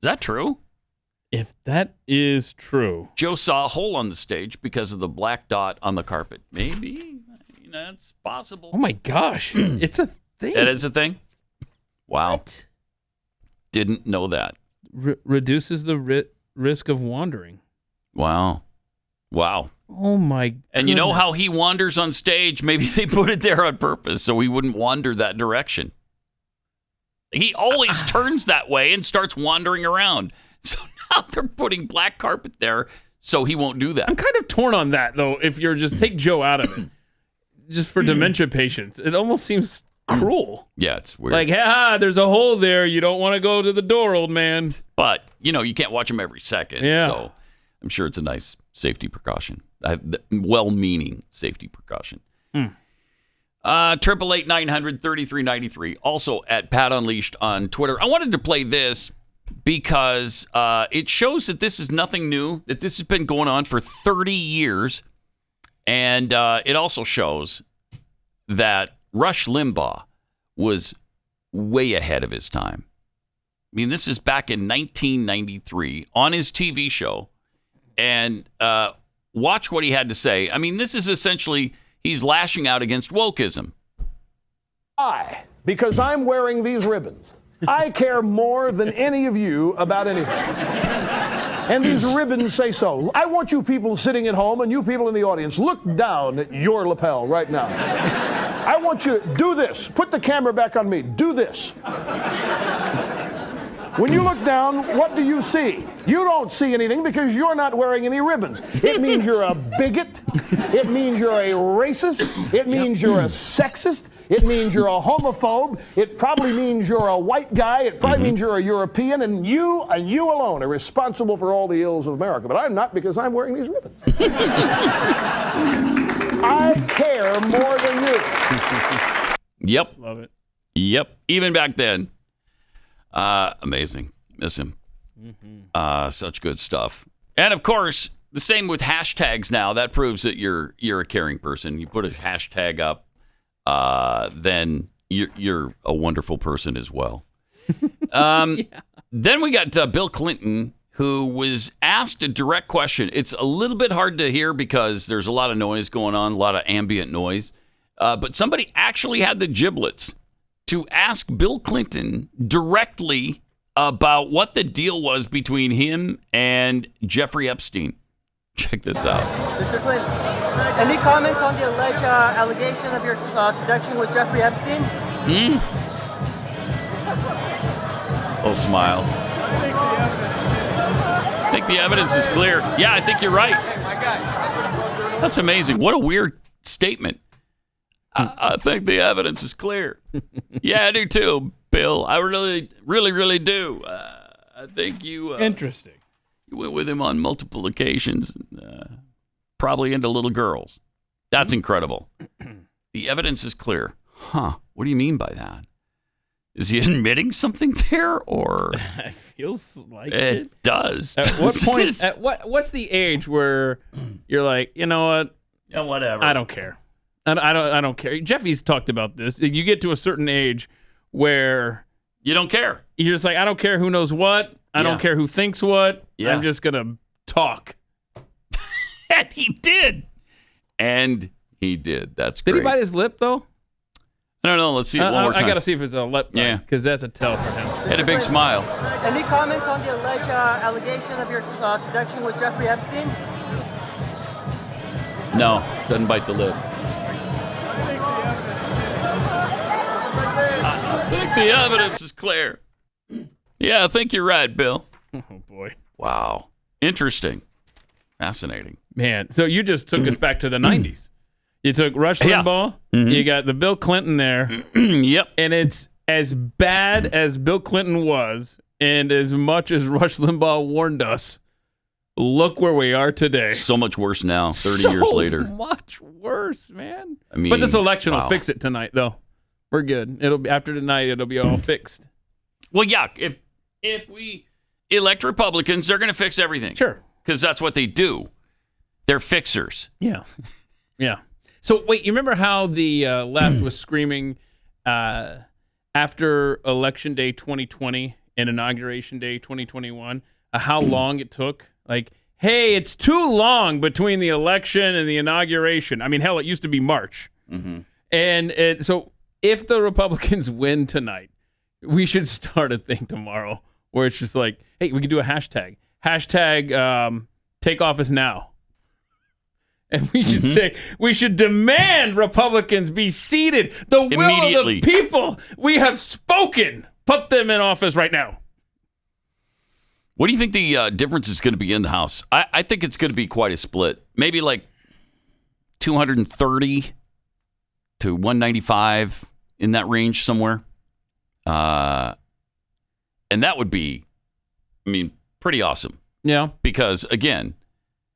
Speaker 2: Is that true?
Speaker 3: If that is true.
Speaker 2: Joe saw a hole on the stage because of the black dot on the carpet. Maybe. That's possible.
Speaker 3: Oh, my gosh. It's a thing.
Speaker 2: That is a thing? Wow.
Speaker 3: What?
Speaker 2: Didn't know that.
Speaker 3: Reduces the risk of wandering.
Speaker 2: Wow.
Speaker 3: Oh, my goodness.
Speaker 2: And you know how he wanders on stage? Maybe they put it there on purpose so he wouldn't wander that direction. He always turns that way and starts wandering around. So now they're putting black carpet there so he won't do that.
Speaker 3: I'm kind of torn on that, though, if you're just take Joe out of it. Just for dementia patients. It almost seems cruel.
Speaker 2: Yeah, it's weird.
Speaker 3: Like, there's a hole there. You don't want to go to the door, old man.
Speaker 2: But, you can't watch him every second.
Speaker 3: Yeah.
Speaker 2: So I'm sure it's a nice safety precaution. Well-meaning safety precaution. 888-900-3393. Also at Pat Unleashed on Twitter. I wanted to play this because it shows that this is nothing new, that this has been going on for 30 years. And it also shows that Rush Limbaugh was way ahead of his time. I mean, this is back in 1993 on his TV show. And watch what he had to say. I mean, this is essentially, he's lashing out against wokeism.
Speaker 19: Because I'm wearing these ribbons. I care more than any of you about anything. And these ribbons say so. I want you people sitting at home and you people in the audience, look down at your lapel right now. I want you to do this. Put the camera back on me. Do this. When you look down, what do you see? You don't see anything because you're not wearing any ribbons. It means you're a bigot. It means you're a racist. It means you're a sexist. It means you're a homophobe. It probably means you're a white guy. It probably means you're a European. And you alone are responsible for all the ills of America. But I'm not, because I'm wearing these ribbons. I care more than you.
Speaker 2: Yep.
Speaker 3: Love it.
Speaker 2: Yep. Even back then. Amazing. Miss him. Such good stuff. And of course, the same with hashtags now. That proves that you're a caring person. You put a hashtag up, then you're a wonderful person as well. Then we got Bill Clinton, who was asked a direct question. It's a little bit hard to hear because there's a lot of noise going on, a lot of ambient noise. But somebody actually had the giblets to ask Bill Clinton directly about what the deal was between him and Jeffrey Epstein. Check this out.
Speaker 20: Mr. Clinton, any comments on the alleged allegation of your connection with Jeffrey Epstein?
Speaker 2: Oh, smile. I think the evidence is clear. Yeah, I think you're right. That's amazing. What a weird statement. I think the evidence is clear. Yeah, I do too, Bill. I really, really, really do. I think you...
Speaker 3: Interesting.
Speaker 2: You went with him on multiple occasions, probably into little girls. That's incredible. The evidence is clear. Huh. What do you mean by that? Is he admitting something there, or...
Speaker 3: It feels like
Speaker 2: it does.
Speaker 3: At what point... What's the age where you're like, you know what?
Speaker 2: Yeah, whatever.
Speaker 3: I don't care. I don't care. Jeffy's talked about this. You get to a certain age where
Speaker 2: you don't care.
Speaker 3: You're just like, I don't care who knows what. I don't care who thinks what.
Speaker 2: Yeah.
Speaker 3: I'm just gonna talk.
Speaker 2: And he did. That's great.
Speaker 3: Did he bite his lip though?
Speaker 2: I don't know. Let's see it one more time.
Speaker 3: I gotta see if it's a lip bite.
Speaker 2: Yeah,
Speaker 3: because that's a tell for him.
Speaker 2: Had a big smile.
Speaker 20: Any comments on the alleged allegation of your connection with Jeffrey Epstein?
Speaker 2: No, doesn't bite the lip. I think the evidence is clear. Yeah, I think you're right, Bill.
Speaker 3: Oh, boy.
Speaker 2: Wow. Interesting. Fascinating.
Speaker 3: Man, so you just took us back to the 90s. You took Rush Limbaugh. You got the Bill Clinton there.
Speaker 2: Yep.
Speaker 3: And it's as bad as Bill Clinton was, and as much as Rush Limbaugh warned us, look where we are today.
Speaker 2: So much worse now, 30 years later.
Speaker 3: So much worse, man.
Speaker 2: I mean,
Speaker 3: but this election
Speaker 2: wow.
Speaker 3: will fix it tonight, though. We're good. It'll be after tonight. It'll be all fixed.
Speaker 2: Well, yeah. If we elect Republicans, they're going to fix everything.
Speaker 3: Sure,
Speaker 2: because that's what they do. They're fixers.
Speaker 3: Yeah, yeah. So wait, you remember how the left was screaming after Election Day 2020 and Inauguration Day 2021? How long it took? Like, hey, it's too long between the election and the inauguration. I mean, hell, it used to be March. And so if the Republicans win tonight, we should start a thing tomorrow where it's just like, hey, we can do a hashtag. Hashtag take office now. And we should say, we should demand Republicans be seated. The will of the people. We have spoken. Put them in office right now.
Speaker 2: What do you think the difference is going to be in the House? I think it's going to be quite a split. Maybe like 230 to 195 in that range somewhere. And that would be, pretty awesome.
Speaker 3: Yeah.
Speaker 2: Because, again,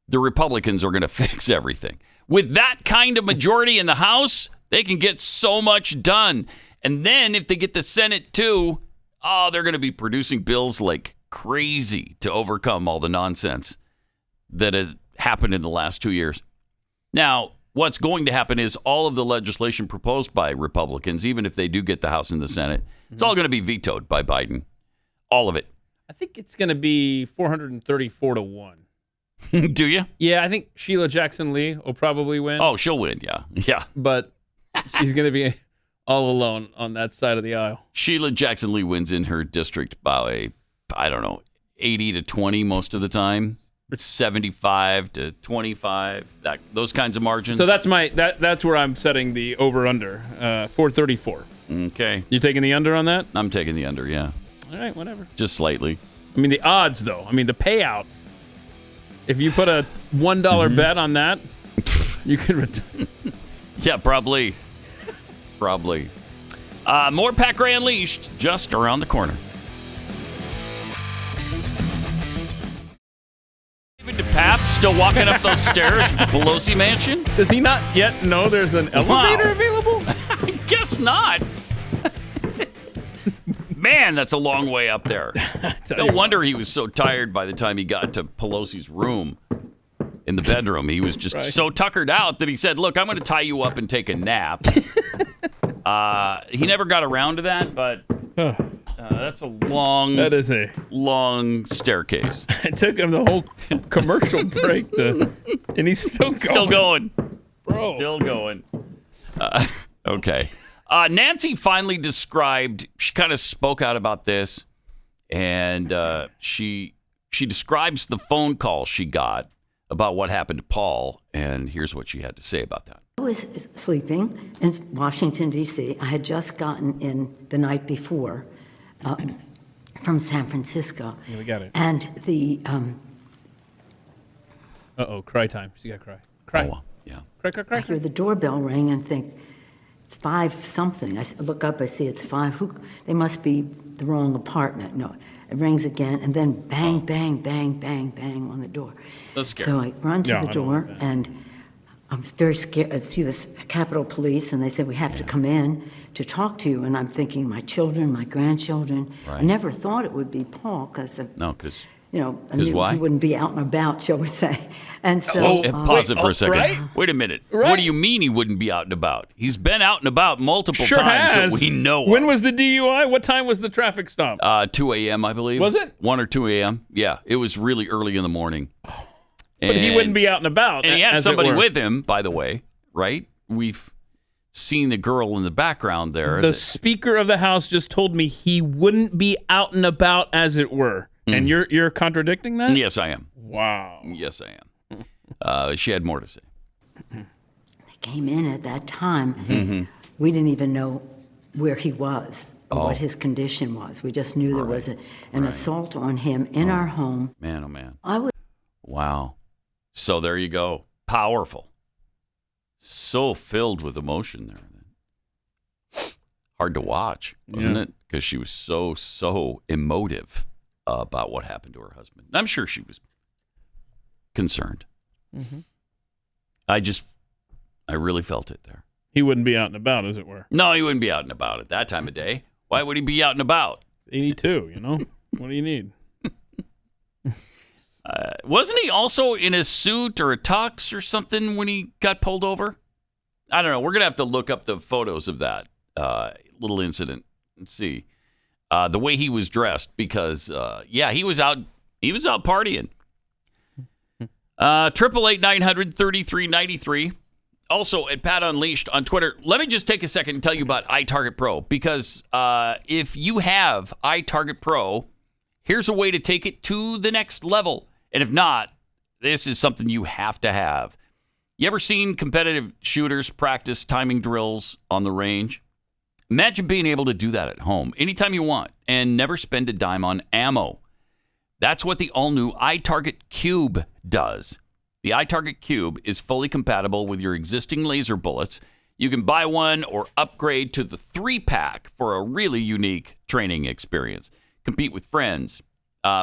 Speaker 2: the Republicans are going to fix everything. With that kind of majority in the House, they can get so much done. And then if they get the Senate too, they're going to be producing bills like crazy to overcome all the nonsense that has happened in the last 2 years. Now, what's going to happen is all of the legislation proposed by Republicans, even if they do get the House and the Senate, it's all going to be vetoed by Biden. All of it.
Speaker 3: I think it's going to be 434 to 1.
Speaker 2: Do you?
Speaker 3: Yeah, I think Sheila Jackson Lee will probably win.
Speaker 2: Oh, she'll win, yeah. Yeah.
Speaker 3: But she's going to be all alone on that side of the aisle.
Speaker 2: Sheila Jackson Lee wins in her district by, 80 to 20 most of the time. 75 to 25, those kinds of margins.
Speaker 3: So that's that's where I'm setting the over-under, 434.
Speaker 2: Okay.
Speaker 3: You taking the under on that?
Speaker 2: I'm taking the under, yeah.
Speaker 3: All right, whatever.
Speaker 2: Just slightly.
Speaker 3: The odds, though. The payout. If you put a $1 bet on that, you could
Speaker 2: Yeah, probably. Probably. More Pat Gray Unleashed just around the corner. David DePape still walking up those stairs at the Pelosi mansion?
Speaker 3: Does he not yet know there's an elevator available?
Speaker 2: I guess not. Man, that's a long way up there. No wonder he was so tired by the time he got to Pelosi's room in the bedroom. He was just so tuckered out that he said, look, I'm going to tie you up and take a nap. He never got around to that, but that's a long staircase.
Speaker 3: It took him the whole commercial break, and he's still going.
Speaker 2: Still going.
Speaker 3: Bro.
Speaker 2: Still going. Okay. Nancy finally described, she kind of spoke out about this, and she describes the phone call she got about what happened to Paul, and here's what she had to say about that.
Speaker 21: I was sleeping in Washington, D.C. I had just gotten in the night before from San Francisco.
Speaker 3: Yeah, we got it.
Speaker 21: And the...
Speaker 3: cry time. She got to cry. Cry.
Speaker 2: Oh, yeah.
Speaker 21: Cry. I hear the doorbell ring and think, it's 5 something. I look up, I see it's 5. They must be the wrong apartment. No, it rings again, and then bang, bang, bang, bang, bang on the door.
Speaker 2: That's scary.
Speaker 21: So I run to the door, and I'm very scared. I see this Capitol Police, and they said, we have to come in to talk to you. And I'm thinking, my children, my grandchildren.
Speaker 2: Right.
Speaker 21: I never thought it would be Paul, because I knew
Speaker 2: why?
Speaker 21: he wouldn't be out and about, shall we say. And so...
Speaker 2: pause it for a second.
Speaker 21: Right?
Speaker 2: Wait a minute.
Speaker 21: Right.
Speaker 2: What do you mean he wouldn't be out and about? He's been out and about multiple
Speaker 3: Sure
Speaker 2: times
Speaker 3: has.
Speaker 2: that we know
Speaker 3: When
Speaker 2: of.
Speaker 3: was the DUI? What time was the traffic stop?
Speaker 2: 2 a.m., I believe.
Speaker 3: Was it?
Speaker 2: 1 or 2 a.m.? Yeah, it was really early in the morning.
Speaker 3: But he wouldn't be out and about.
Speaker 2: And he had
Speaker 3: as it
Speaker 2: somebody
Speaker 3: were.
Speaker 2: with him, by the way, right? We've seen the girl in the background there.
Speaker 3: The Speaker of the House just told me he wouldn't be out and about, as it were. And you're contradicting that?
Speaker 2: Yes, I am.
Speaker 3: Wow.
Speaker 2: Yes, I am. She had more to say.
Speaker 21: They came in at that time.
Speaker 2: Mm-hmm.
Speaker 21: We didn't even know where he was or
Speaker 2: Oh.
Speaker 21: what his condition was. We just knew there was an assault on him in our home.
Speaker 2: Man, oh, man.
Speaker 21: I would.
Speaker 2: Wow. So there you go. Powerful. So filled with emotion there. Hard to watch, wasn't it? Because she was so emotive about what happened to her husband. I'm sure she was concerned.
Speaker 3: Mm-hmm.
Speaker 2: I really felt it there.
Speaker 3: He wouldn't be out and about, as it were.
Speaker 2: No, he wouldn't be out and about at that time of day. Why would he be out and about?
Speaker 3: 82, What do you need?
Speaker 2: Wasn't he also in a suit or a tux or something when he got pulled over? I don't know. We're going to have to look up the photos of that little incident and see the way he was dressed because, he was out partying. 888-900-3393. Also at Pat Unleashed on Twitter. Let me just take a second and tell you about iTarget Pro because if you have iTarget Pro, here's a way to take it to the next level. And if not, this is something you have to have. You ever seen competitive shooters practice timing drills on the range? Imagine being able to do that at home anytime you want and never spend a dime on ammo. That's what the all-new iTarget Cube does. The iTarget Cube is fully compatible with your existing laser bullets. You can buy one or upgrade to the 3-pack for a really unique training experience. Compete with friends,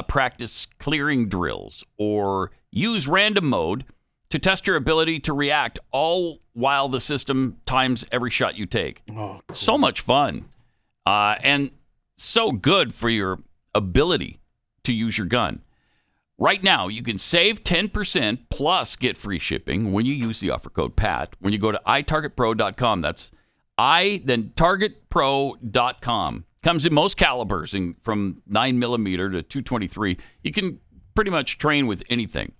Speaker 2: practice clearing drills, or use random mode to test your ability to react, all while the system times every shot you take.
Speaker 3: Oh, cool.
Speaker 2: So much fun. And so good for your ability to use your gun. Right now, you can save 10% plus get free shipping when you use the offer code PAT when you go to itargetpro.com. That's then targetpro.com. Comes in most calibers, from 9mm to 223. You can pretty much train with anything.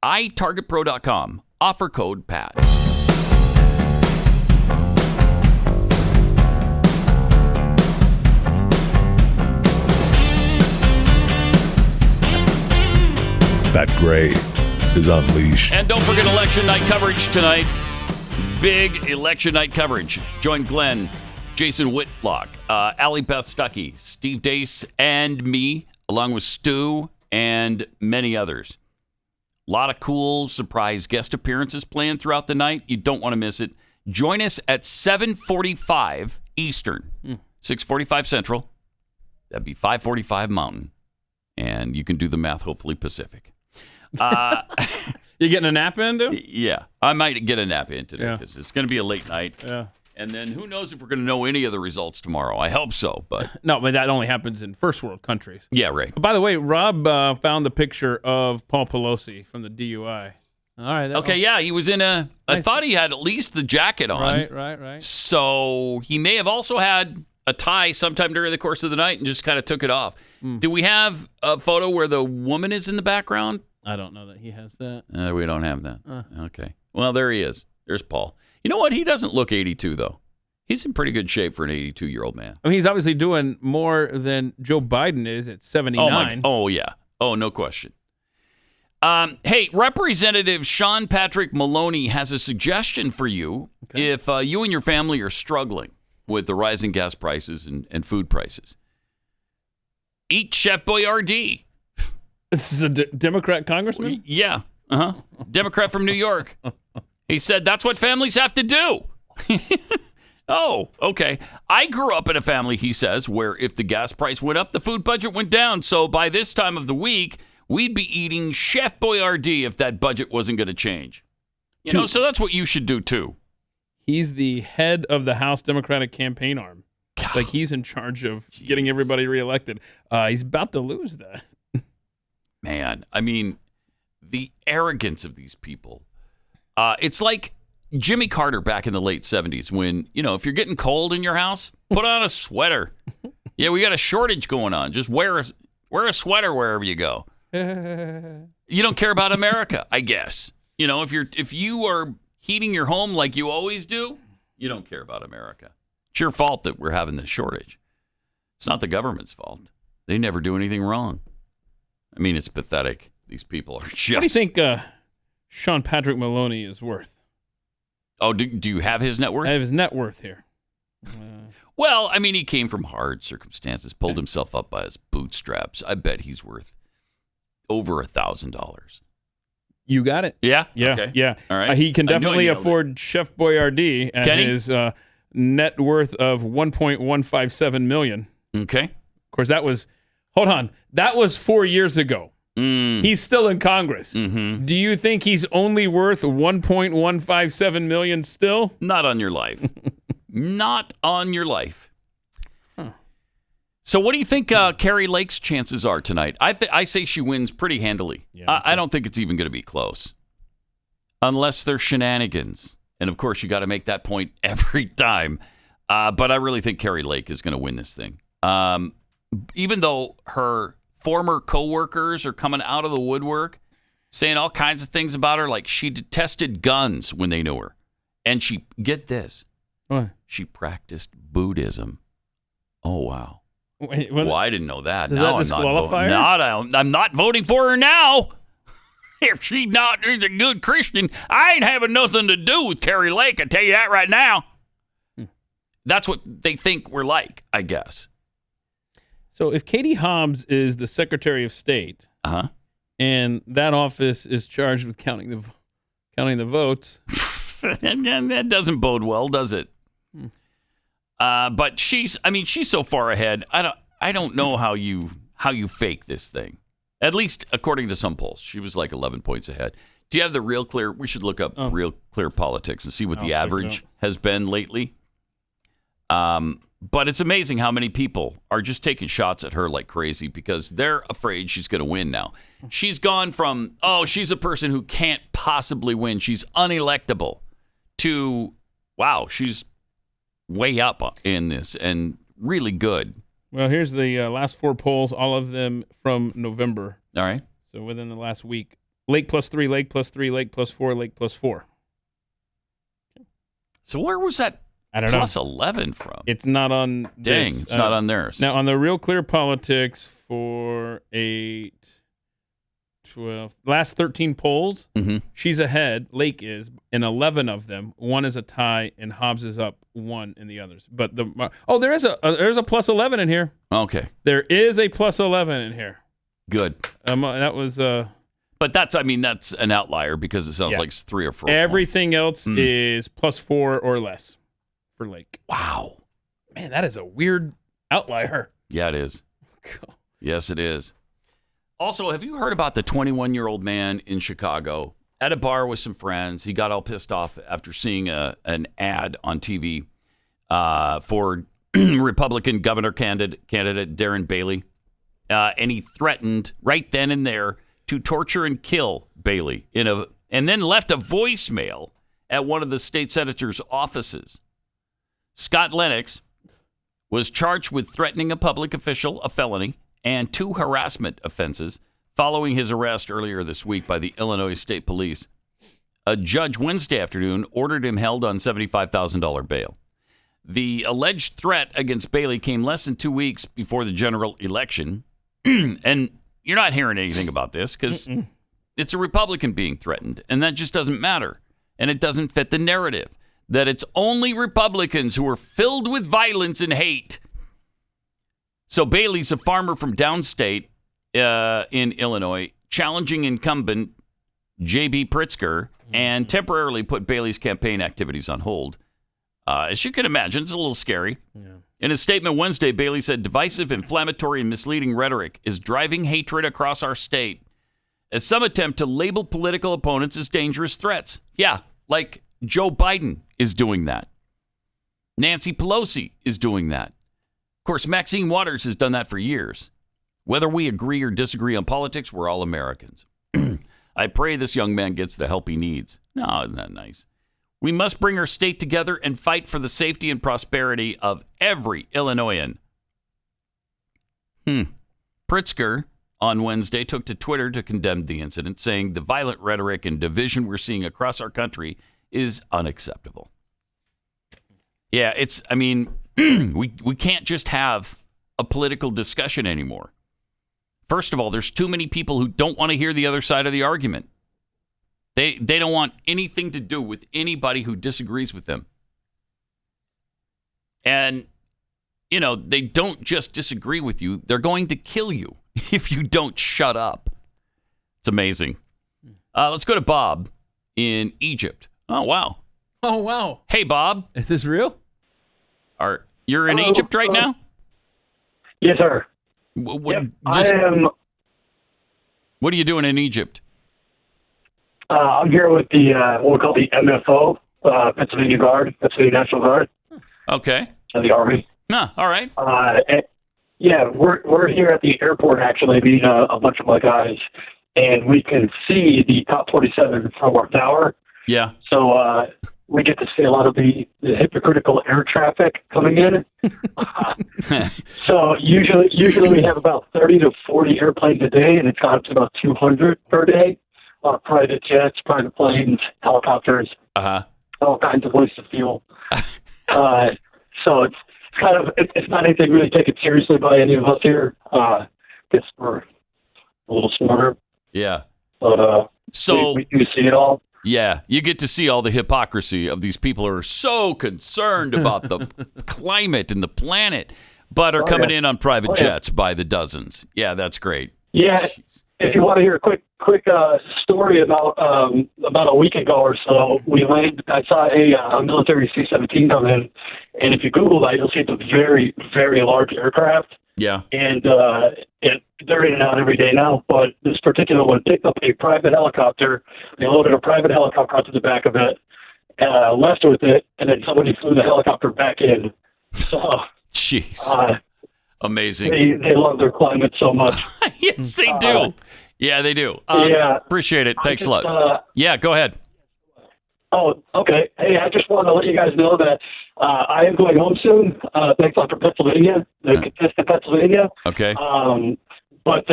Speaker 2: itargetpro.com. Offer code PAT.
Speaker 6: Pat Gray is unleashed.
Speaker 2: And don't forget election night coverage tonight. Big election night coverage. Join Glenn, Jason Whitlock, Allie Beth Stuckey, Steve Dace, and me, along with Stu and many others. A lot of cool surprise guest appearances planned throughout the night. You don't want to miss it. Join us at 7:45 Eastern, 6:45 Central. That'd be 5:45 Mountain. And you can do the math, hopefully Pacific.
Speaker 3: You getting a nap in, dude?
Speaker 2: Yeah, I might get a nap in today
Speaker 3: Yeah.
Speaker 2: because it's going to be a late night.
Speaker 3: Yeah.
Speaker 2: And then who knows if we're going to know any of the results tomorrow. I hope so, but
Speaker 3: No, but that only happens in first world countries.
Speaker 2: yeah, right.
Speaker 3: By the way, Rob found the picture of Paul Pelosi from the DUI. All right.
Speaker 2: Okay, yeah, he was in I
Speaker 3: Nice.
Speaker 2: thought he had at least the jacket on.
Speaker 3: Right.
Speaker 2: So he may have also had a tie sometime during the course of the night and just kind of took it off. Do we have a photo where the woman is in the background?
Speaker 3: I don't know that he has that.
Speaker 2: We don't have that. Okay. Well, there he is. There's Paul. You know what? He doesn't look 82, though. He's in pretty good shape for an 82-year-old man.
Speaker 3: I mean, he's obviously doing more than Joe Biden is at 79.
Speaker 2: Oh, yeah. Oh, no question. Hey, Representative Sean Patrick Maloney has a suggestion for you if you and your family are struggling with the rising gas prices and food prices. Eat Chef Boyardee.
Speaker 3: This is a Democrat congressman?
Speaker 2: Yeah. Democrat from New York. He said that's what families have to do. Oh, okay. I grew up in a family, he says, where if the gas price went up, the food budget went down. So by this time of the week, we'd be eating Chef Boyardee if that budget wasn't going to change. You know, so that's what you should do, too.
Speaker 3: He's the head of the House Democratic campaign arm. Like, he's in charge of getting everybody reelected. He's about to lose that.
Speaker 2: Man, I mean, the arrogance of these people. It's like Jimmy Carter back in the late 70s when, if you're getting cold in your house, put on a sweater. Yeah, we got a shortage going on. Just wear a sweater wherever you go. You don't care about America, I guess. If you are heating your home like you always do, you don't care about America. It's your fault that we're having this shortage. It's not the government's fault. They never do anything wrong. I mean, it's pathetic. These people are just...
Speaker 3: What do you think Sean Patrick Maloney is worth?
Speaker 2: Oh, do you have his net worth?
Speaker 3: I have his net worth here.
Speaker 2: Well, I mean, he came from hard circumstances, pulled himself up by his bootstraps. I bet he's worth over $1,000.
Speaker 3: You got it.
Speaker 2: Yeah?
Speaker 3: Yeah.
Speaker 2: Okay.
Speaker 3: Yeah.
Speaker 2: All right.
Speaker 3: He can
Speaker 2: I knew I
Speaker 3: definitely
Speaker 2: nailed
Speaker 3: afford Chef Boyardee at
Speaker 2: Can he?
Speaker 3: his net worth of $1.157 million.
Speaker 2: Okay.
Speaker 3: Of course, that was 4 years ago. He's still in Congress.
Speaker 2: Mm-hmm.
Speaker 3: Do you think he's only worth $1.157 million still?
Speaker 2: Not on your life. Not on your life. So what do you think Carrie Lake's chances are tonight? I say she wins pretty handily. Yeah, I don't think it's even going to be close. Unless there's shenanigans. And, of course, you got to make that point every time. But I really think Carrie Lake is going to win this thing. Even though her former coworkers are coming out of the woodwork saying all kinds of things about her, like she detested guns when they knew her. And get this,
Speaker 3: what?
Speaker 2: She practiced Buddhism. Oh, wow.
Speaker 3: Wait,
Speaker 2: well, I didn't know that.
Speaker 3: Does
Speaker 2: now
Speaker 3: that disqualify her?
Speaker 2: I'm not voting for her now. If she's a good Christian, I ain't having nothing to do with Carrie Lake. I tell you that right now. That's what they think we're like, I guess.
Speaker 3: So if Katie Hobbs is the Secretary of State,
Speaker 2: Uh-huh.
Speaker 3: And that office is charged with counting the votes.
Speaker 2: That doesn't bode well, does it? But she's so far ahead. I don't know how you fake this thing. At least according to some polls, she was like 11 points ahead. Do you have the Real Clear? We should look up Real Clear Politics and see what the average has been lately. But it's amazing how many people are just taking shots at her like crazy because they're afraid she's going to win now. She's gone from, she's a person who can't possibly win. She's unelectable to, wow, she's way up in this and really good.
Speaker 3: Well, here's the last 4 polls, all of them from November.
Speaker 2: All right.
Speaker 3: So within the last week. Lake +3, Lake +3, Lake +4, Lake +4.
Speaker 2: So where was that
Speaker 3: I don't know.
Speaker 2: +11 from?
Speaker 3: It's not on this.
Speaker 2: It's not on theirs.
Speaker 3: Now, on the Real Clear Politics for 8, 12, last 13 polls, she's ahead, Lake is, in 11 of them. 1 is a tie, and Hobbs is up 1 in the others. But there's a +11 in here.
Speaker 2: Okay.
Speaker 3: There is a +11 in here.
Speaker 2: Good.
Speaker 3: That was...
Speaker 2: But that's an outlier because it sounds like it's 3 or 4.
Speaker 3: Everything else is +4 or less for Lake.
Speaker 2: Wow.
Speaker 3: Man, that is a weird outlier.
Speaker 2: Yeah, it is. Yes, it is. Also, have you heard about the 21-year-old man in Chicago at a bar with some friends? He got all pissed off after seeing an ad on TV for Republican governor candidate Darren Bailey. And he threatened right then and there to torture and kill Bailey and then left a voicemail at one of the state senator's offices. Scott Lennox was charged with threatening a public official, a felony, and 2 harassment offenses following his arrest earlier this week by the Illinois State Police. A judge Wednesday afternoon ordered him held on $75,000 bail. The alleged threat against Bailey came less than 2 weeks before the general election, and you're not hearing anything about this because it's a Republican being threatened, and that just doesn't matter. And it doesn't fit the narrative that it's only Republicans who are filled with violence and hate. So Bailey's a farmer from downstate in Illinois, challenging incumbent J.B. Pritzker, and temporarily put Bailey's campaign activities on hold. As you can imagine, it's a little scary. Yeah. In a statement Wednesday, Bailey said divisive, inflammatory, and misleading rhetoric is driving hatred across our state as some attempt to label political opponents as dangerous threats. Yeah, like Joe Biden is doing that. Nancy Pelosi is doing that. Of course, Maxine Waters has done that for years. Whether we agree or disagree on politics, we're all Americans. I pray this young man gets the help he needs. No, isn't that nice? We must bring our state together and fight for the safety and prosperity of every Illinoisan. Pritzker on Wednesday took to Twitter to condemn the incident, saying the violent rhetoric and division we're seeing across our country is unacceptable. Yeah, we can't just have a political discussion anymore. First of all, there's too many people who don't want to hear the other side of the argument. They don't want anything to do with anybody who disagrees with them. And, they don't just disagree with you. They're going to kill you if you don't shut up. It's amazing. Let's go to Bob in Egypt. Oh, wow.
Speaker 3: Oh, wow.
Speaker 2: Hey, Bob.
Speaker 3: Is this real?
Speaker 2: You're in Egypt right now?
Speaker 7: Yes, sir. I am.
Speaker 2: What are you doing in Egypt?
Speaker 7: I'm here with the what we call the MFO, Pennsylvania National Guard.
Speaker 2: Okay.
Speaker 7: Of the Army.
Speaker 2: All right.
Speaker 7: We're here at the airport actually, meeting a bunch of my guys, and we can see the top 27 from our tower.
Speaker 2: Yeah.
Speaker 7: So we get to see a lot of the hypocritical air traffic coming in. So usually we have about 30 to 40 airplanes a day, and it's gone up to about 200 per day. Private jets, private planes, helicopters, all kinds of waste of fuel. So it's kind of it's not anything really taken seriously by any of us here. Guess we're a little smarter.
Speaker 2: Yeah.
Speaker 7: But
Speaker 2: so
Speaker 7: we do see it all.
Speaker 2: Yeah, you get to see all the hypocrisy of these people who are so concerned about the climate and the planet, but are coming in on private jets by the dozens. Yeah, that's great.
Speaker 7: Yeah, if you want to hear a quick story about a week ago or so, we landed. I saw a military C-17 come in, and if you Google that, you'll see it's a very, very large aircraft.
Speaker 2: Yeah.
Speaker 7: And they're in and out every day now, but this particular one picked up a private helicopter. They loaded a private helicopter onto the back of it, left with it, and then somebody flew the helicopter back in. So,
Speaker 2: jeez. Amazing.
Speaker 7: They love their climate so much.
Speaker 2: Yes, they do. Yeah, they do.
Speaker 7: Yeah.
Speaker 2: Appreciate it. Thanks a lot. Yeah, go ahead.
Speaker 7: Oh, okay. Hey, I just wanted to let you guys know that I am going home soon. Thanks a lot for Pennsylvania, the contestant Pennsylvania.
Speaker 2: Okay.
Speaker 7: But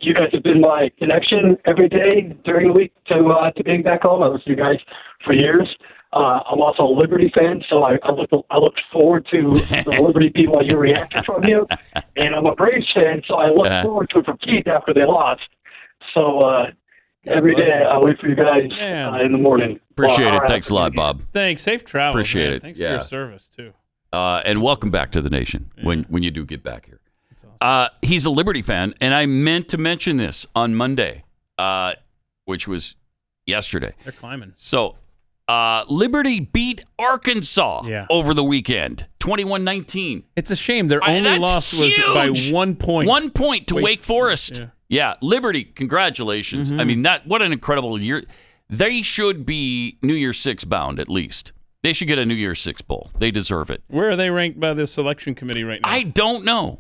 Speaker 7: you guys have been my connection every day during the week to being back home. I listened to you guys for years. I'm also a Liberty fan, so I look forward to the Liberty BYU reaction from you. And I'm a Braves fan, so I look forward to it from Keith after they lost. So every day I wait for you guys in the morning.
Speaker 2: Appreciate it. Thanks a lot, Bob.
Speaker 3: Thanks. Safe travel.
Speaker 2: Appreciate
Speaker 3: man.
Speaker 2: it.
Speaker 3: Thanks for your service, too.
Speaker 2: And welcome back to the nation when you do get back here. Awesome. He's a Liberty fan, and I meant to mention this on Monday, which was yesterday.
Speaker 3: They're climbing.
Speaker 2: So Liberty beat Arkansas over the weekend, 21-19.
Speaker 3: It's a shame. Their only loss was by 1 point.
Speaker 2: 1 point to Wake Forest. Yeah, Liberty, congratulations. I mean, what an incredible year. They should be New Year's Six bound, at least. They should get a New Year's Six bowl. They deserve it.
Speaker 3: Where are they ranked by the selection committee right now?
Speaker 2: I don't know.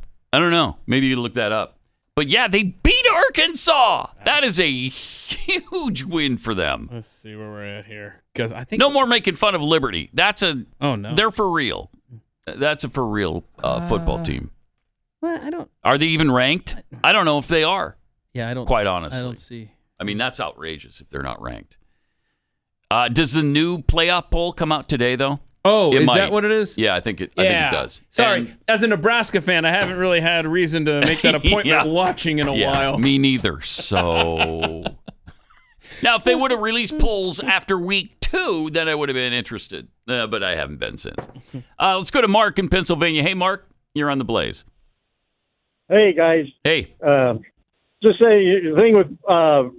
Speaker 2: Maybe you look that up. But yeah, they beat Arkansas. That is a huge win for them.
Speaker 3: Let's see where we're at here. Because I think
Speaker 2: no more making fun of Liberty.
Speaker 3: Oh no,
Speaker 2: they're for real. That's a for real football team.
Speaker 3: Well, I don't.
Speaker 2: Are they even ranked? I don't know if they are.
Speaker 3: Yeah, I don't.
Speaker 2: Quite honestly,
Speaker 3: I don't see.
Speaker 2: I mean, that's outrageous if they're not ranked. Does the new playoff poll come out today, though?
Speaker 3: Oh, is that what it is?
Speaker 2: Yeah, I think it does.
Speaker 3: Sorry, as a Nebraska fan, I haven't really had reason to make that appointment watching in a while.
Speaker 2: Me neither. So now, if they would have released polls after week 2, then I would have been interested. But I haven't been since. Let's go to Mark in Pennsylvania. Hey, Mark, you're on the Blaze.
Speaker 8: Hey, guys.
Speaker 2: Hey.
Speaker 8: Just say the thing with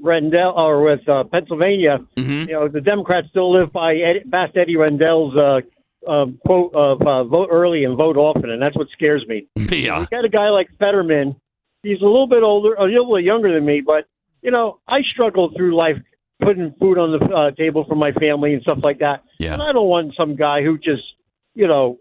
Speaker 8: Rendell or with Pennsylvania, you know, the Democrats still live by Fast Eddie Rendell's quote of vote early and vote often, and that's what scares me.
Speaker 2: Yeah.
Speaker 8: You got a guy like Fetterman. He's a little bit older, a little bit younger than me, but you know, I struggled through life putting food on the table for my family and stuff like that.
Speaker 2: Yeah.
Speaker 8: And I don't want some guy who just, you know,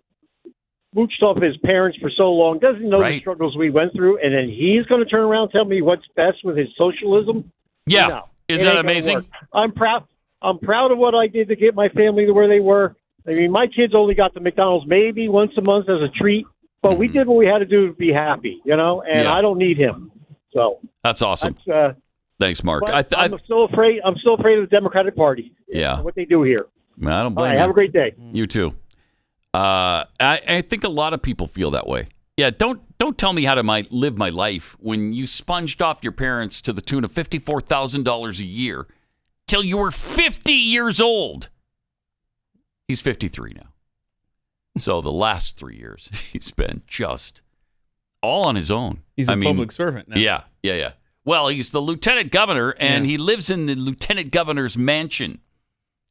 Speaker 8: mooched off his parents for so long, doesn't know the struggles we went through, and then he's going to turn around and tell me what's best with his socialism?
Speaker 2: Yeah.
Speaker 8: No,
Speaker 2: Isn't that amazing?
Speaker 8: I'm proud of what I did to get my family to where they were. I mean, my kids only got to McDonald's maybe once a month as a treat, but we did what we had to do to be happy, you know, and I don't need him. So
Speaker 2: that's awesome. Thanks, Mark.
Speaker 8: I'm still afraid of the Democratic Party.
Speaker 2: Yeah.
Speaker 8: What they do here.
Speaker 2: I don't blame
Speaker 8: you.
Speaker 2: you.
Speaker 8: Have a great day.
Speaker 2: You too. I think a lot of people feel that way. Yeah, don't tell me how to live my life when you sponged off your parents to the tune of $54,000 a year till you were 50 years old. He's 53 now. So the last 3 years he's been just all on his own.
Speaker 3: He's a public servant now.
Speaker 2: Yeah. Well, he's the lieutenant governor, and he lives in the lieutenant governor's mansion.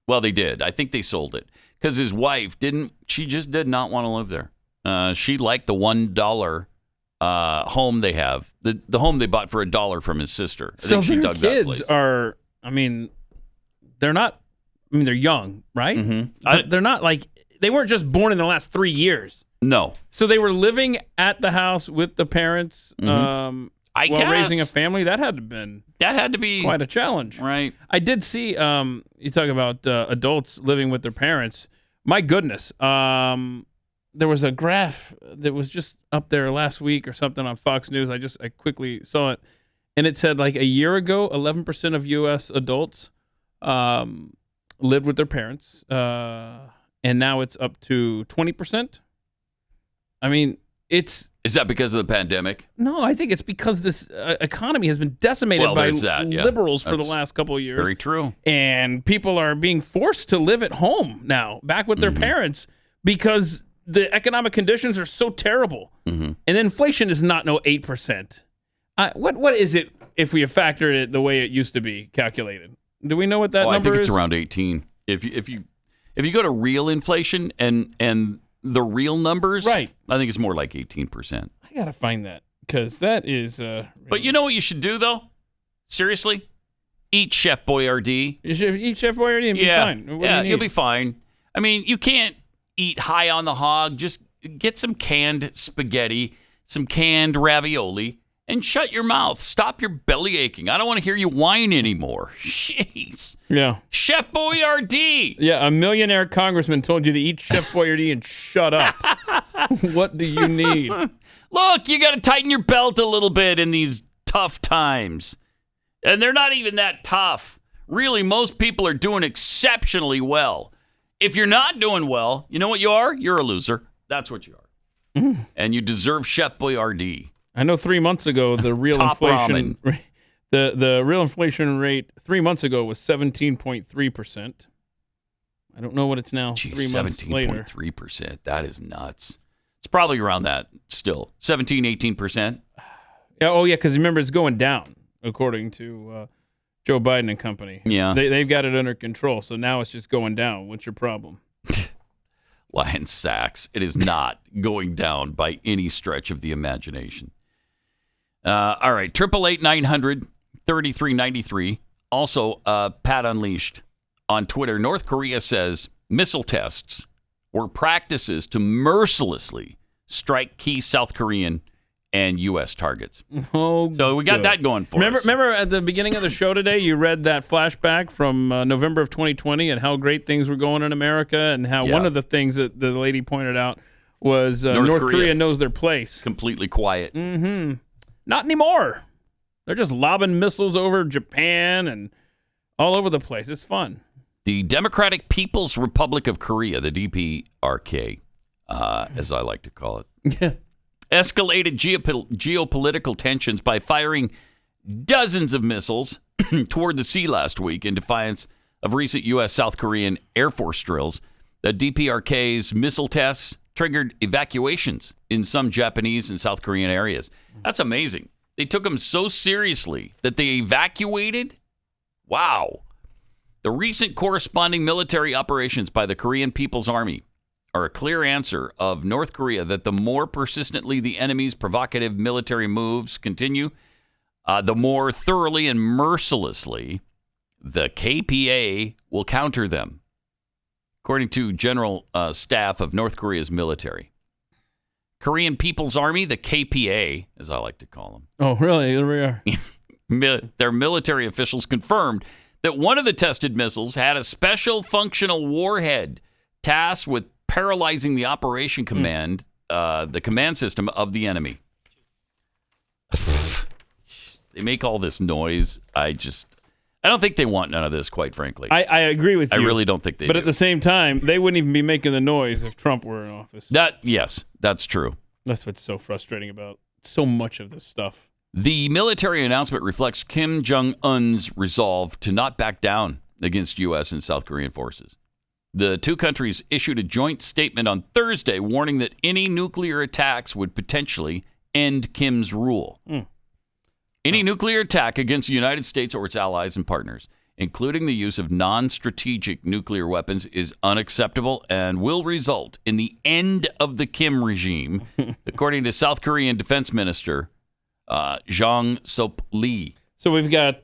Speaker 2: Well, they did. I think they sold it because his wife she just did not want to live there. She liked the $1 home they have, the home they bought for $1 from his sister.
Speaker 3: So their kids are, they're not, they're young, right?
Speaker 2: Mm-hmm.
Speaker 3: They're not like, they weren't just born in the last 3 years.
Speaker 2: No.
Speaker 3: So they were living at the house with the parents while raising a family. That had to be quite a challenge.
Speaker 2: Right.
Speaker 3: I did see, you talk about adults living with their parents. My goodness. There was a graph that was just up there last week or something on Fox News. I quickly saw it. And it said like a year ago, 11% of U.S. adults lived with their parents. And now it's up to 20%.
Speaker 2: Is that because of the pandemic?
Speaker 3: No, I think it's because this economy has been decimated by liberals for the last couple of years.
Speaker 2: Very true.
Speaker 3: And people are being forced to live at home now, back with their parents, because the economic conditions are so terrible. And inflation is not 8%. What is it if we factor it the way it used to be calculated. Do we know what that number is?
Speaker 2: I think it's around 18. If you go to real inflation and the real numbers,
Speaker 3: right.
Speaker 2: I think it's more like 18%.
Speaker 3: I got to find that because that is...
Speaker 2: But you know what you should do, though? Seriously? Eat Chef Boyardee.
Speaker 3: You should eat Chef Boyardee and be fine. What do you need?
Speaker 2: You'll be fine. I mean, you can't eat high on the hog. Just get some canned spaghetti, some canned ravioli, and shut your mouth. Stop your belly aching. I don't want to hear you whine anymore. Jeez.
Speaker 3: Yeah.
Speaker 2: Chef Boyardee.
Speaker 3: Yeah, a millionaire congressman told you to eat Chef Boyardee and shut up. What do you need?
Speaker 2: Look, you got to tighten your belt a little bit in these tough times. And they're not even that tough. Really, most people are doing exceptionally well. If you're not doing well, you know what you are? You're a loser. That's what you are. And you deserve Chef Boyardee.
Speaker 3: I know 3 months ago the real inflation the real inflation rate 3 months ago was 17.3%. I don't know what it's now. 3 months later.
Speaker 2: 17.3%. That is nuts. It's probably around that still. 17, 18%.
Speaker 3: Yeah, oh yeah, because remember it's going down according to Joe Biden and company.
Speaker 2: Yeah.
Speaker 3: They've got it under control, so now it's just going down. What's your problem?
Speaker 2: Lion Sachs. It is not going down by any stretch of the imagination. All right, 888-900-3393. Also, Pat Unleashed on Twitter. North Korea says missile tests were practices to mercilessly strike key South Korean and U.S. targets.
Speaker 3: Oh,
Speaker 2: so we got that going for us.
Speaker 3: Remember at the beginning of the show today, you read that flashback from November of 2020 and how great things were going in America and how one of the things that the lady pointed out was North Korea knows their place.
Speaker 2: Completely quiet.
Speaker 3: Mm-hmm. Not anymore. They're just lobbing missiles over Japan and all over the place. It's fun.
Speaker 2: The Democratic People's Republic of Korea, the DPRK, as I like to call it, escalated geopolitical tensions by firing dozens of missiles toward the sea last week in defiance of recent U.S.-South Korean Air Force drills. The DPRK's missile tests triggered evacuations in some Japanese and South Korean areas. That's amazing. They took them so seriously that they evacuated? Wow. The recent corresponding military operations by the Korean People's Army are a clear answer of North Korea that the more persistently the enemy's provocative military moves continue, the more thoroughly and mercilessly the KPA will counter them, according to General Staff of North Korea's military. Korean People's Army, the KPA, as I like to call them.
Speaker 3: Oh, really? There we are.
Speaker 2: Their military officials confirmed that one of the tested missiles had a special functional warhead tasked with paralyzing the operation command, the command system of the enemy. They make all this noise. I don't think they want none of this, quite frankly.
Speaker 3: I agree with you.
Speaker 2: I really don't think they do.
Speaker 3: But at the same time, they wouldn't even be making the noise if Trump were in office.
Speaker 2: Yes, that's true.
Speaker 3: That's what's so frustrating about so much of this stuff.
Speaker 2: The military announcement reflects Kim Jong-un's resolve to not back down against U.S. and South Korean forces. The two countries issued a joint statement on Thursday warning that any nuclear attacks would potentially end Kim's rule. Any nuclear attack against the United States or its allies and partners, including the use of non-strategic nuclear weapons, is unacceptable and will result in the end of the Kim regime, according to South Korean Defense Minister Jang Sop-lee.
Speaker 3: So we've got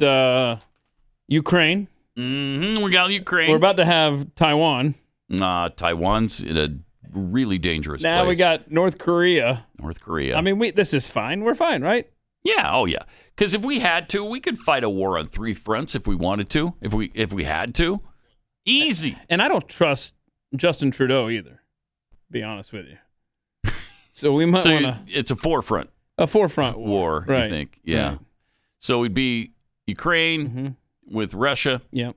Speaker 3: Ukraine.
Speaker 2: We got Ukraine.
Speaker 3: We're about to have Taiwan.
Speaker 2: Taiwan's in a really dangerous place.
Speaker 3: Now we got North Korea.
Speaker 2: North Korea.
Speaker 3: I mean, this is fine. We're fine, right?
Speaker 2: Yeah. Oh, yeah. Because if we had to, we could fight a war on three fronts if we wanted to. If we had to, easy.
Speaker 3: And I don't trust Justin Trudeau either. To be honest with you. So we might want to.
Speaker 2: It's a forefront.
Speaker 3: A forefront
Speaker 2: war.
Speaker 3: Right.
Speaker 2: You think? Yeah.
Speaker 3: Right.
Speaker 2: So it'd be Ukraine with Russia.
Speaker 3: Yep.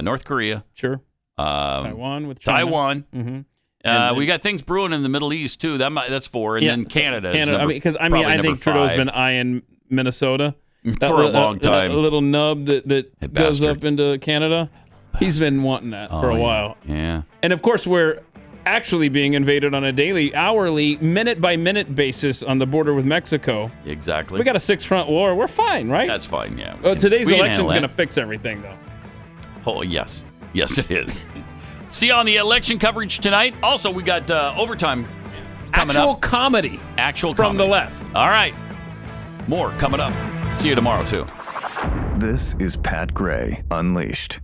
Speaker 2: North Korea.
Speaker 3: Sure. Taiwan with China.
Speaker 2: Taiwan.
Speaker 3: Mm-hmm.
Speaker 2: We got things brewing in the Middle East too. That's four, and then Canada.
Speaker 3: I think Trudeau's been eyeing Minnesota
Speaker 2: for a long time.
Speaker 3: A little nub that goes up into Canada. He's been wanting that for a while.
Speaker 2: Yeah.
Speaker 3: And of course, we're actually being invaded on a daily, hourly, minute-by-minute basis on the border with Mexico.
Speaker 2: Exactly.
Speaker 3: We got a six-front war. We're fine, right?
Speaker 2: That's fine, yeah.
Speaker 3: Today's election's going to fix everything, though.
Speaker 2: Oh, yes. Yes, it is. See you on the election coverage tonight. Also, we got overtime coming
Speaker 3: Actual
Speaker 2: up.
Speaker 3: comedy.
Speaker 2: Actual
Speaker 3: from
Speaker 2: comedy.
Speaker 3: the left.
Speaker 2: All right. More coming up. See you tomorrow, too.
Speaker 1: This is Pat Gray Unleashed.